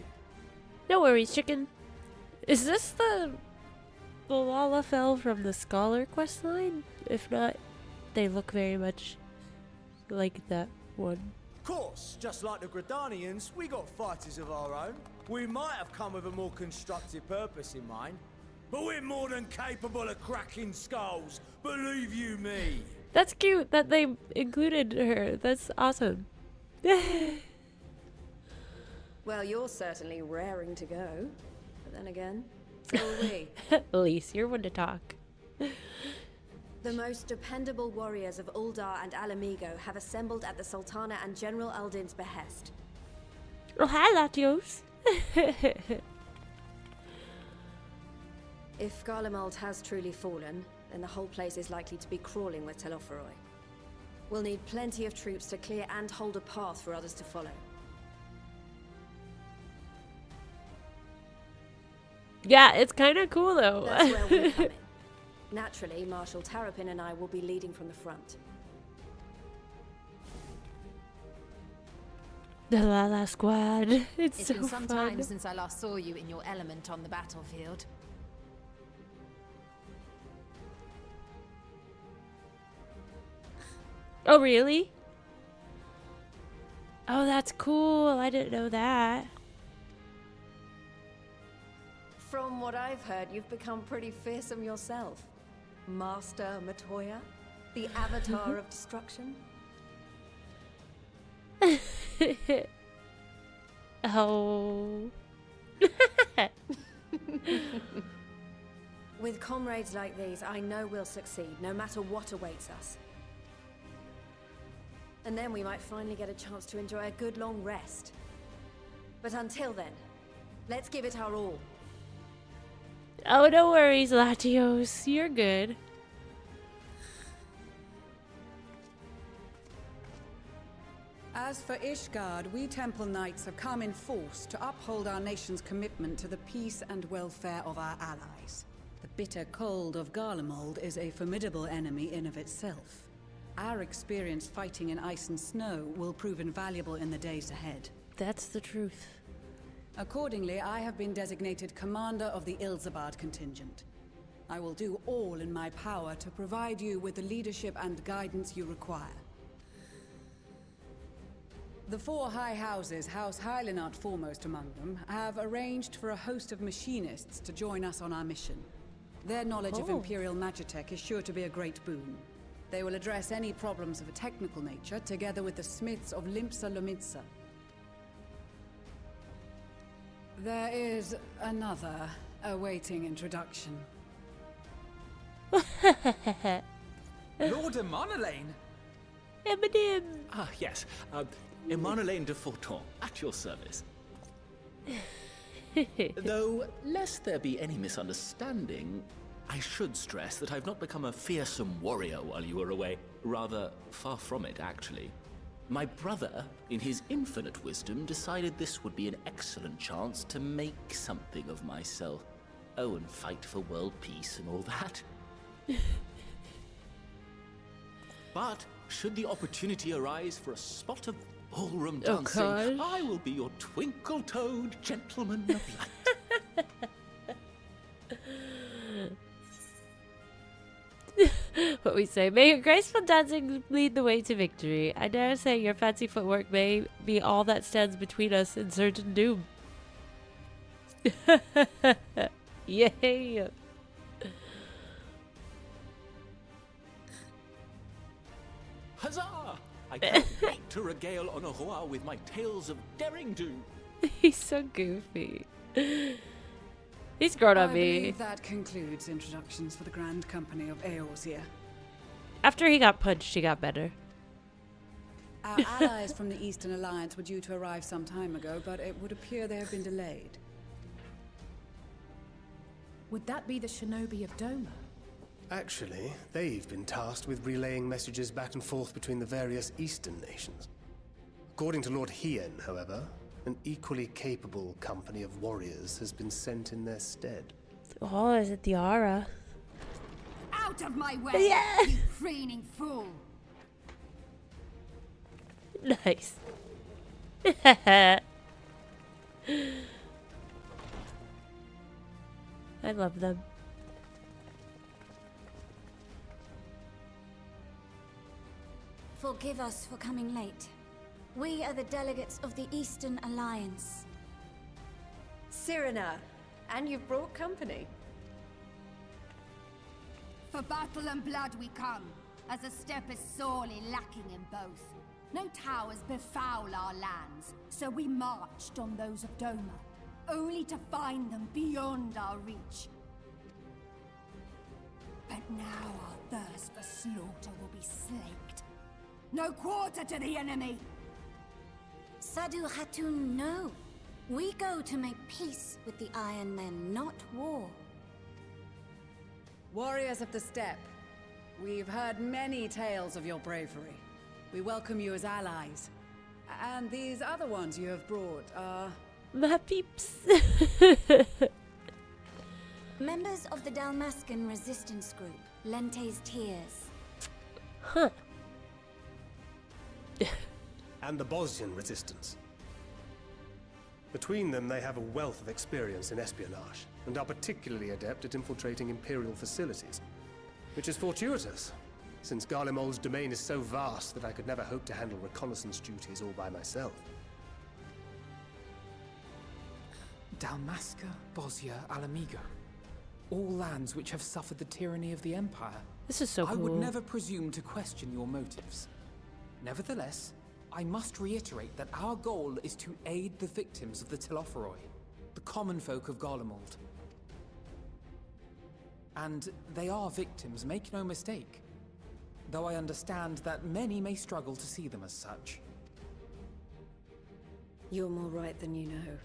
No worries, chicken. Is this the Lalafell from the Scholar questline? If not, they look very much like that one. Of course, just like the Gridanians, we got fighters of our own. We might have come with a more constructive purpose in mind, but we're more than capable of cracking skulls, believe you me. That's cute that they included her. That's awesome. Well, you're certainly raring to go. But then again, so are we. Elise, you're one to talk. The most dependable warriors of Uldar and Alamigo have assembled at the Sultana and General Aldin's behest. Oh, hi, Latios. If Garlemald has truly fallen, then the whole place is likely to be crawling with Telophoroi. We'll need plenty of troops to clear and hold a path for others to follow. Yeah, it's kind of cool though. That's where we come in. Naturally, Marshal Terrapin and I will be leading from the front. The Lala Squad. It's so been some fun. time since I last saw you in your element on the battlefield. Oh, really? Oh, that's cool. I didn't know that. From what I've heard, you've become pretty fearsome yourself. Master Matoya, the avatar of destruction. Oh. With comrades like these, I know we'll succeed, no matter what awaits us. And then we might finally get a chance to enjoy a good long rest. But until then, let's give it our all. Oh, no worries, Latios. You're good. As for Ishgard, we Temple Knights have come in force to uphold our nation's commitment to the peace and welfare of our allies. The bitter cold of Garlemald is a formidable enemy in of itself. Our experience fighting in ice and snow will prove invaluable in the days ahead. That's the truth. Accordingly, I have been designated commander of the Ilzabard contingent. I will do all in my power to provide you with the leadership and guidance you require. The four high houses, House Hylinart foremost among them, have arranged for a host of machinists to join us on our mission. Their knowledge of Imperial Magitech is sure to be a great boon. They will address any problems of a technical nature, together with the smiths of Limpsa Lomitsa. There is another awaiting introduction. Lord Emanolaine! Eminem! Ah, yes. Emanolaine de Forton, at your service. Though, lest there be any misunderstanding, I should stress that I've not become a fearsome warrior while you were away. Rather, far from it, actually. My brother, in his infinite wisdom, decided this would be an excellent chance to make something of myself. Oh, and fight for world peace and all that. But, should the opportunity arise for a spot of ballroom dancing, I will be your twinkle-toed gentleman of light. What we say, may your graceful dancing lead the way to victory. I dare say your fancy footwork may be all that stands between us and certain doom. Yay! Huzzah! I can't wait to regale Honoroa with my tales of daring do. He's so goofy. He's grown on I me. believe that concludes introductions for the Grand Company of Eorzea. After he got punched, he got better. Our allies from the Eastern Alliance were due to arrive some time ago, but it would appear they have been delayed. Would that be the shinobi of Doma? Actually, they've been tasked with relaying messages back and forth between the various Eastern nations. According to Lord Hien, however, an equally capable company of warriors has been sent in their stead. Oh, is it the aura? Out of my way, Yeah. you preening fool! Nice. I love them. Forgive us for coming late. We are the delegates of the Eastern Alliance. Cyrena, and you've brought company. For battle and blood we come, as a step is sorely lacking in both. No towers befoul our lands, so we marched on those of Doma, only to find them beyond our reach. But now our thirst for slaughter will be slaked. No quarter to the enemy! Sadu Hatun, no. We go to make peace with the Iron Men, not war. Warriors of the Steppe, we've heard many tales of your bravery. We welcome you as allies. And these other ones you have brought are... My peeps. Members of the Dalmascan resistance group, Lente's Tears. Huh. And the Bosnian resistance. Between them, they have a wealth of experience in espionage, and are particularly adept at infiltrating Imperial facilities. Which is fortuitous, since Garlemald's domain is so vast that I could never hope to handle reconnaissance duties all by myself. Dalmasca, Bosnia, Alamigo. All lands which have suffered the tyranny of the Empire. This is so cool. I would never presume to question your motives. Nevertheless, I must reiterate that our goal is to aid the victims of the Telophoroi, the common folk of Garlemald. And they are victims, make no mistake. Though I understand that many may struggle to see them as such. You're more right than you know.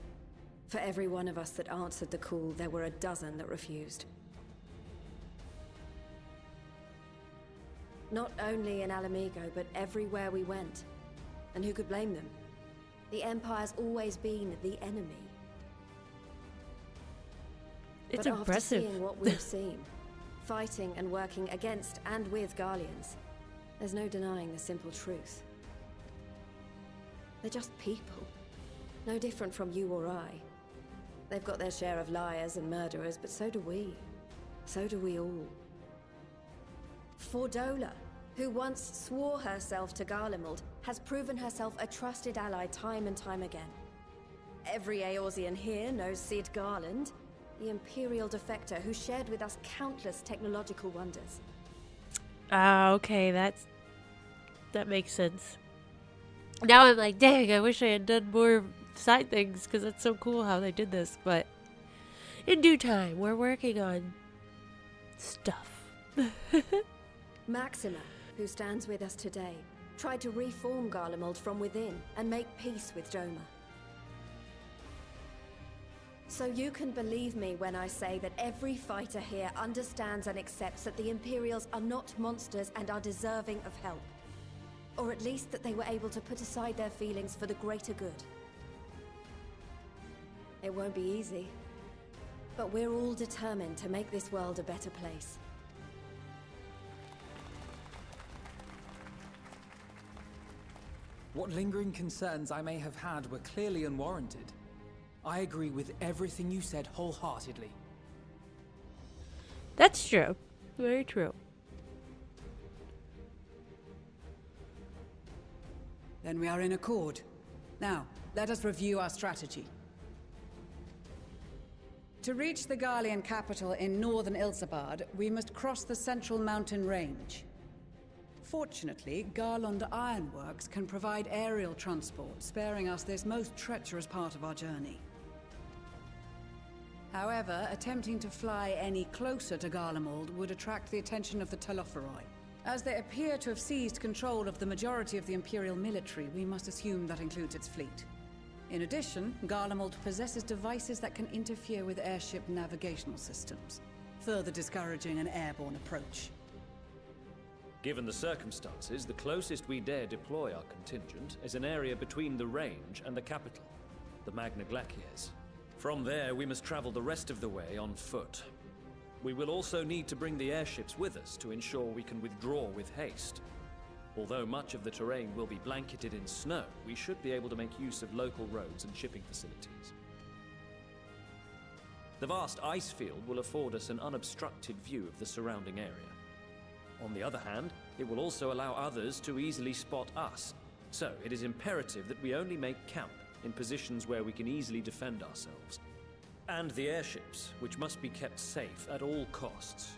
For every one of us that answered the call, there were a dozen that refused. Not only in Alamigo, but everywhere we went. And who could blame them? The Empire's always been the enemy. It's but impressive. After seeing what we've seen, fighting and working against and with Garleans, there's no denying the simple truth. They're just people. No different from you or I. They've got their share of liars and murderers, but so do we. So do we all. Fordola, who once swore herself to Garlemald, has proven herself a trusted ally time and time again. Every Eorzean here knows Cid Garland, the Imperial defector who shared with us countless technological wonders. Ah, okay, that makes sense. Now I'm like, dang, I wish I had done more side things, because that's so cool how they did this, but in due time, we're working on stuff. Maxima, who stands with us today, tried to reform Garlemald from within and make peace with Doma. So you can believe me when I say that every fighter here understands and accepts that the Imperials are not monsters and are deserving of help. Or at least that they were able to put aside their feelings for the greater good. It won't be easy, but we're all determined to make this world a better place. What lingering concerns I may have had were clearly unwarranted. I agree with everything you said wholeheartedly. That's true. Very true. Then we are in accord. Now, let us review our strategy. To reach the Garlean capital in northern Ilsabard, we must cross the central mountain range. Fortunately, Garlond Ironworks can provide aerial transport, sparing us this most treacherous part of our journey. However, attempting to fly any closer to Garlemald would attract the attention of the Telophoroi. As they appear to have seized control of the majority of the Imperial military, we must assume that includes its fleet. In addition, Garlemald possesses devices that can interfere with airship navigational systems, further discouraging an airborne approach. Given the circumstances, the closest we dare deploy our contingent is an area between the range and the capital, the Magna Glaciers. From there, we must travel the rest of the way on foot. We will also need to bring the airships with us to ensure we can withdraw with haste. Although much of the terrain will be blanketed in snow, we should be able to make use of local roads and shipping facilities. The vast ice field will afford us an unobstructed view of the surrounding area. On the other hand, it will also allow others to easily spot us. So it is imperative that we only make camp in positions where we can easily defend ourselves. And the airships, which must be kept safe at all costs.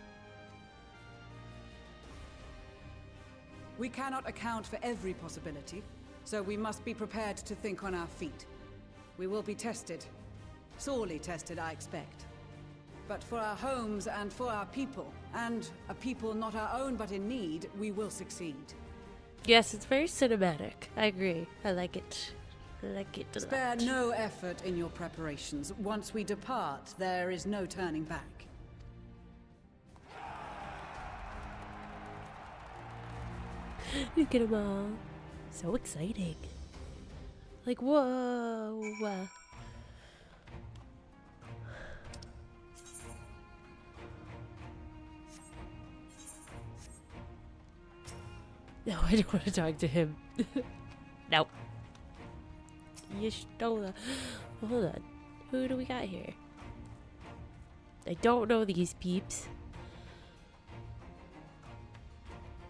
We cannot account for every possibility, so we must be prepared to think on our feet. We will be tested. Sorely tested, I expect. But for our homes and for our people, and a people not our own but in need, we will succeed. Yes, it's very cinematic. I agree. I like it. I like it a lot. Spare no effort in your preparations. Once we depart, there is no turning back. Look at them all. So exciting. Like, whoa. No, I don't want to talk to him. No. You stole the... Hold on. Who do we got here? I don't know these peeps.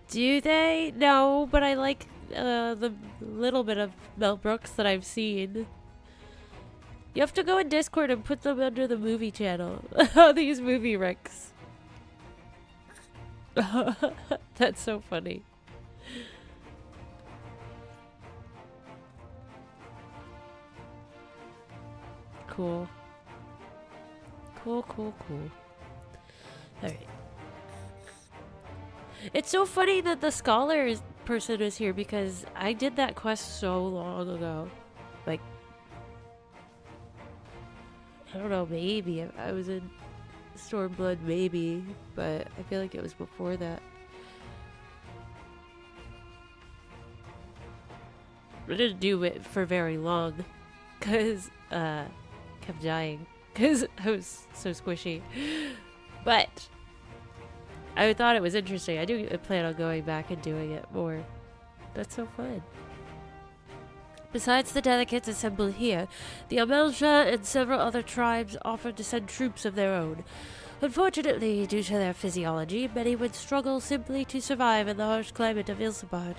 Do they? No, but I like the little bit of Mel Brooks that I've seen. You have to go in Discord and put them under the movie channel. These movie recs. That's so funny. Cool. Cool. Alright. It's so funny that the scholar person is here because I did that quest so long ago. Like, I don't know, maybe. I was in Stormblood, maybe, but I feel like it was before that. I didn't do it for very long because kept dying because I was so squishy. But I thought it was interesting. I do plan on going back and doing it more. That's so fun. Besides the delegates assembled here, the Amelja and several other tribes offered to send troops of their own. Unfortunately, due to their physiology, many would struggle simply to survive in the harsh climate of Ilsabard.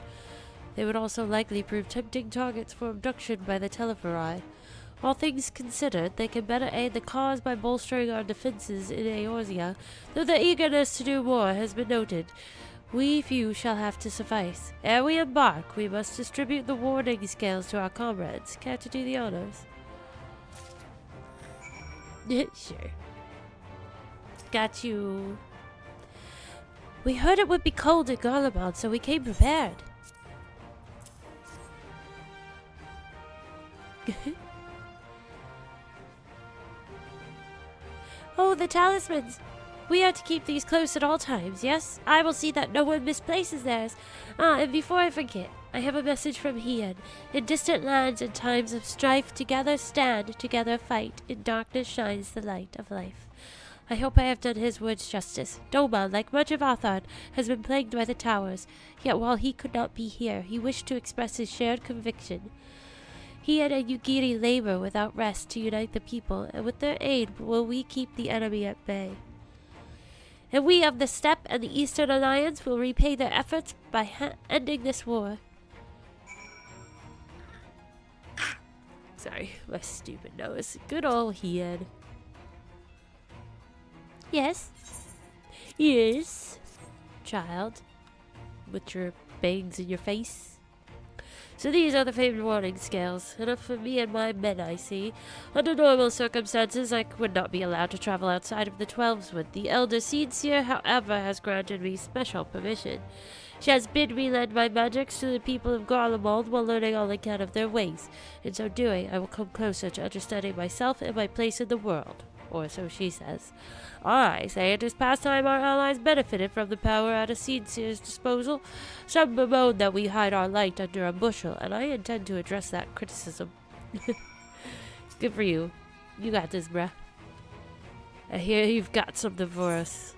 They would also likely prove tempting targets for abduction by the Telophoroi. All things considered, they can better aid the cause by bolstering our defenses in Eorzea, though the eagerness to do more has been noted. We few shall have to suffice. Ere we embark, we must distribute the warning scales to our comrades. Care to do the honors? Sure. Got you. We heard it would be cold at Garlemald, so we came prepared. Oh, the talismans! We are to keep these close at all times, yes? I will see that no one misplaces theirs. Ah, and before I forget, I have a message from Hien. In distant lands and times of strife, together stand, together fight. In darkness shines the light of life. I hope I have done his words justice. Doma, like much of Athard, has been plagued by the towers. Yet while he could not be here, he wished to express his shared conviction. He and Yugiri labor without rest to unite the people, and with their aid will we keep the enemy at bay. And we of the Steppe and the Eastern Alliance will repay their efforts by ending this war. Sorry, my stupid nose. Good old Hien. Yes. Yes. Child. With your bangs in your face. So these are the famed warning scales. Enough for me and my men, I see. Under normal circumstances, I would not be allowed to travel outside of the Twelveswood. The elder Seedseer, however, has granted me special permission. She has bid me lend my magics to the people of Garlemald while learning all I can of their ways. In so doing, I will come closer to understanding myself and my place in the world. Or so she says. I say it is past time our allies benefited from the power at a Seedseer's disposal. Some bemoan that we hide our light under a bushel, and I intend to address that criticism. Good for you. You got this, bruh. I hear you've got something for us.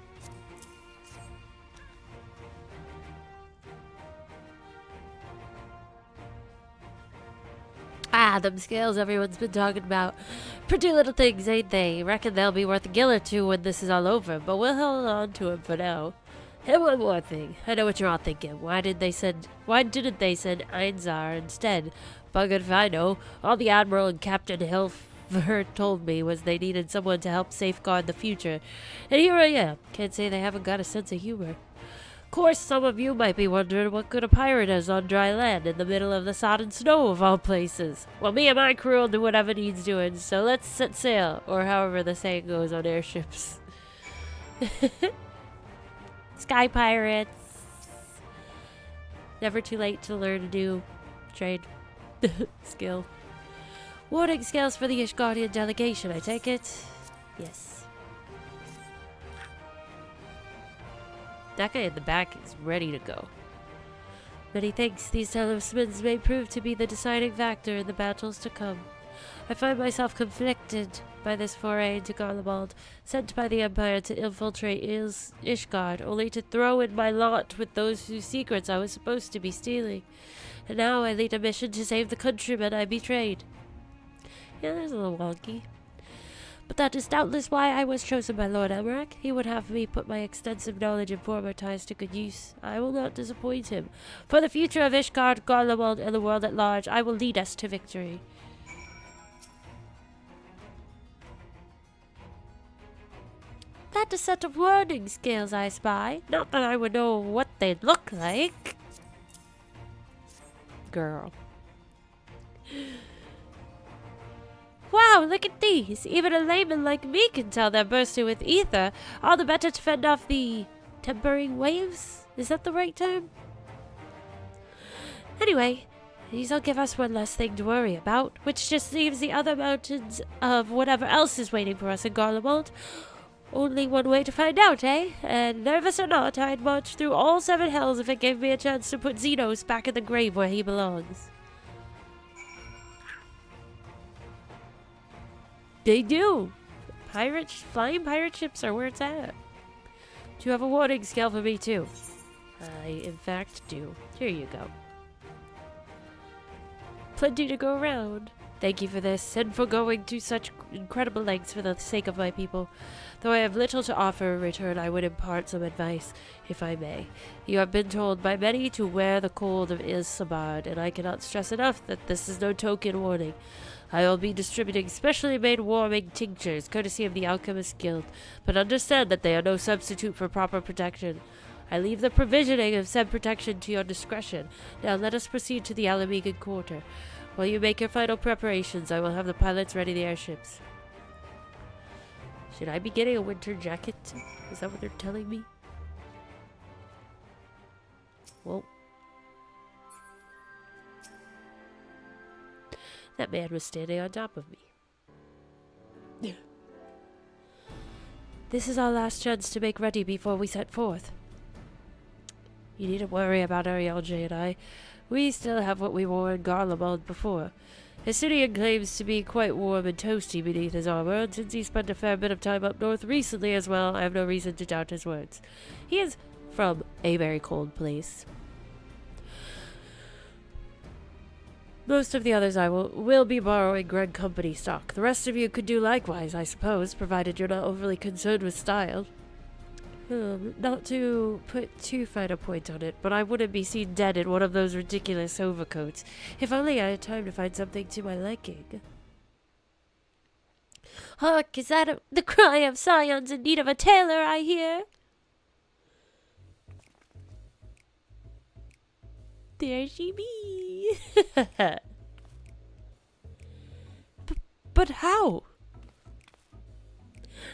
Ah, them scales everyone's been talking about. Pretty little things, ain't they? Reckon they'll be worth a gill or two when this is all over, but we'll hold on to 'em for now. And one more thing. I know what you're all thinking. Why didn't they send Einzar instead? Buggered if I know. All the Admiral and Captain Hilfer told me was they needed someone to help safeguard the future. And here I am. Can't say they haven't got a sense of humor. Of course, some of you might be wondering what good a pirate is on dry land in the middle of the sodden snow of all places. Well, me and my crew will do whatever needs doing, so let's set sail, or however the saying goes on airships. Sky pirates. Never too late to learn a new trade skill. Warning scales for the Ishgardian delegation, I take it? Yes. That guy in the back is ready to go. Many thanks. These talismans may prove to be the deciding factor in the battles to come. I find myself conflicted by this foray into Garlemald, sent by the Empire to infiltrate Ishgard, only to throw in my lot with those whose secrets I was supposed to be stealing. And now I lead a mission to save the countrymen I betrayed. Yeah, that's a little wonky. But that is doubtless why I was chosen by Lord Emmerich. He would have me put my extensive knowledge and former ties to good use. I will not disappoint him. For the future of Ishgard, Garlemald, and the world at large, I will lead us to victory. That a set of warning scales I spy. Not that I would know what they'd look like. Girl. Wow, look at these! Even a layman like me can tell they're bursting with ether. All the better to fend off the tempering waves? Is that the right term? Anyway, these'll give us one less thing to worry about, which just leaves the other mountains of whatever else is waiting for us in Garlemald. Only one way to find out, eh? And nervous or not, I'd march through all 7 hells if it gave me a chance to put Xenos back in the grave where he belongs. They do. Flying pirate ships are where it's at. Do you have a warning scale for me too? I, in fact, do. Here you go. Plenty to go around. Thank you for this, and for going to such incredible lengths for the sake of my people. Though I have little to offer in return, I would impart some advice, if I may. You have been told by many to wear the cold of Isambard, and I cannot stress enough that this is no token warning. I will be distributing specially made warming tinctures, courtesy of the Alchemist Guild, but understand that they are no substitute for proper protection. I leave the provisioning of said protection to your discretion. Now let us proceed to the Alamegan Quarter. While you make your final preparations, I will have the pilots ready the airships. Should I be getting a winter jacket? Is that what they're telling me? Whoa. That man was standing on top of me. This is our last chance to make ready before we set forth. You needn't worry about Arielje and I. We still have what we wore in Garlemald before. Hesidian claims to be quite warm and toasty beneath his armor, and since he spent a fair bit of time up north recently as well, I have no reason to doubt his words. He is from a very cold place. Most of the others I will be borrowing Gren Company stock. The rest of you could do likewise, I suppose, provided you're not overly concerned with style. Not to put too fine a point on it, but I wouldn't be seen dead in one of those ridiculous overcoats. If only I had time to find something to my liking. Hark, is that the cry of scions in need of a tailor, I hear? There she be. But how?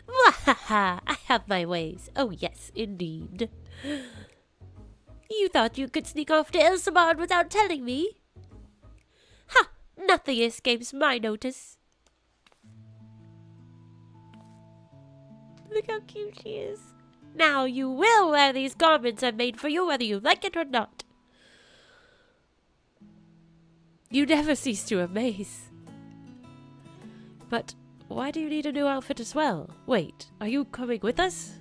Wahaha, I have my ways. Oh yes, indeed. You thought you could sneak off to Ilsamard without telling me? Ha! Nothing escapes my notice. Look how cute she is. Now you will wear these garments I've made for you, whether you like it or not. You never cease to amaze. But why do you need a new outfit as well? Wait, are you coming with us?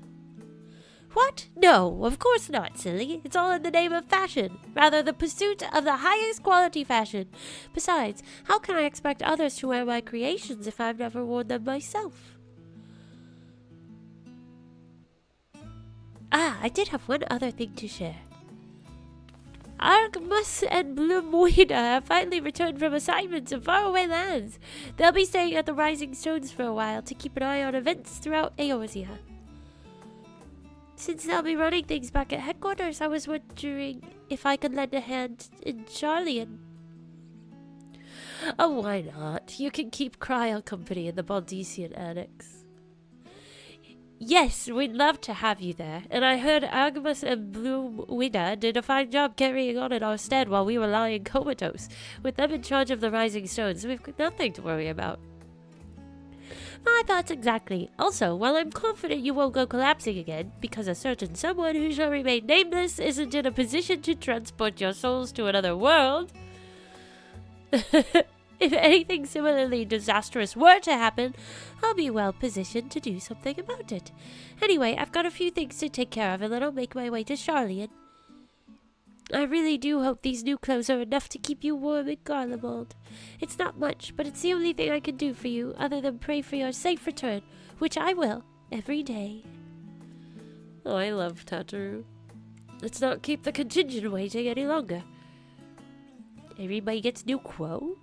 What? No, of course not, silly. It's all in the name of fashion. Rather, the pursuit of the highest quality fashion. Besides, how can I expect others to wear my creations if I've never worn them myself? Ah, I did have one other thing to share. Argmus and Bloomwida have finally returned from assignments in faraway lands. They'll be staying at the Rising Stones for a while to keep an eye on events throughout Eorzea. Since they'll be running things back at headquarters, I was wondering if I could lend a hand in Charlian. Oh, why not? You can keep Cryo company in the Baldesian Annex. Yes, we'd love to have you there. And I heard Agmus and Bloomwida did a fine job carrying on in our stead while we were lying comatose. With them in charge of the Rising Stones, we've got nothing to worry about. My thoughts exactly. Also, while I'm confident you won't go collapsing again, because a certain someone who shall remain nameless isn't in a position to transport your souls to another world. If anything similarly disastrous were to happen, I'll be well positioned to do something about it. Anyway, I've got a few things to take care of and then I'll make my way to Charlian. I really do hope these new clothes are enough to keep you warm in Garlemald. It's not much, but it's the only thing I can do for you other than pray for your safe return, which I will every day. Oh, I love Tataru. Let's not keep the contingent waiting any longer. Everybody gets new clothes?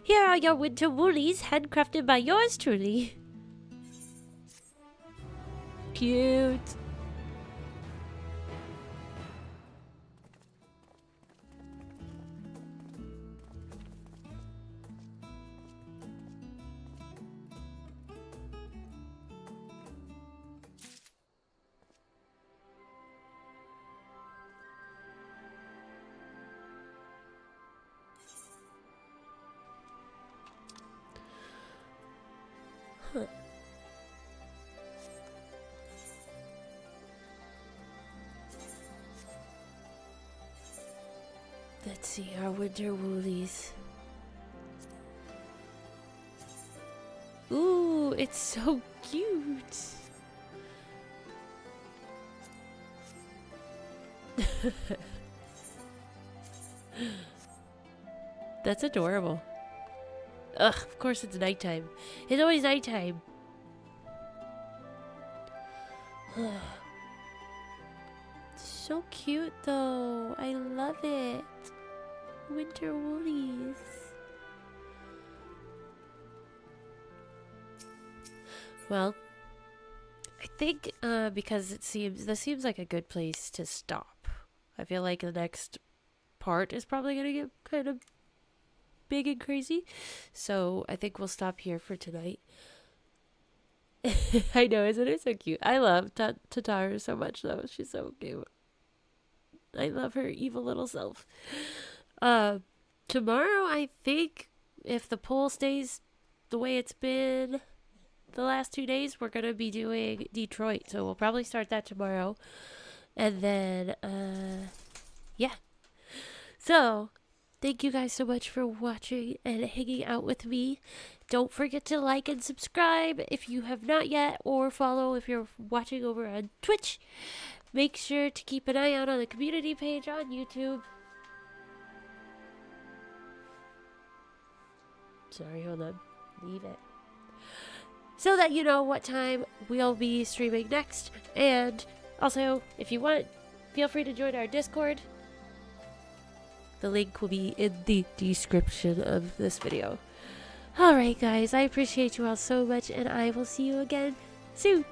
Here are your winter woolies, handcrafted by yours truly. Cute. Huh. Let's see our winter woolies. Ooh, it's so cute. That's adorable. Ugh, of course it's nighttime. It's always nighttime. So cute though. I love it. Winter woolies. Well, I think because this seems like a good place to stop. I feel like the next part is probably gonna get kind of big and crazy, so I think we'll stop here for tonight. I know, isn't it so cute? I love Tataru so much though. She's so cute. I love her evil little self. Tomorrow, I think, if the poll stays the way it's been the last 2 days, we're going to be doing Detroit. So we'll probably start that tomorrow. And then, yeah. So, thank you guys so much for watching and hanging out with me. Don't forget to like and subscribe if you have not yet, or follow if you're watching over on Twitch. Make sure to keep an eye out on the community page on YouTube. Sorry, hold on. Leave it. So that you know what time we'll be streaming next. And also, if you want, feel free to join our Discord. The link will be in the description of this video. Alright guys, I appreciate you all so much, and I will see you again soon.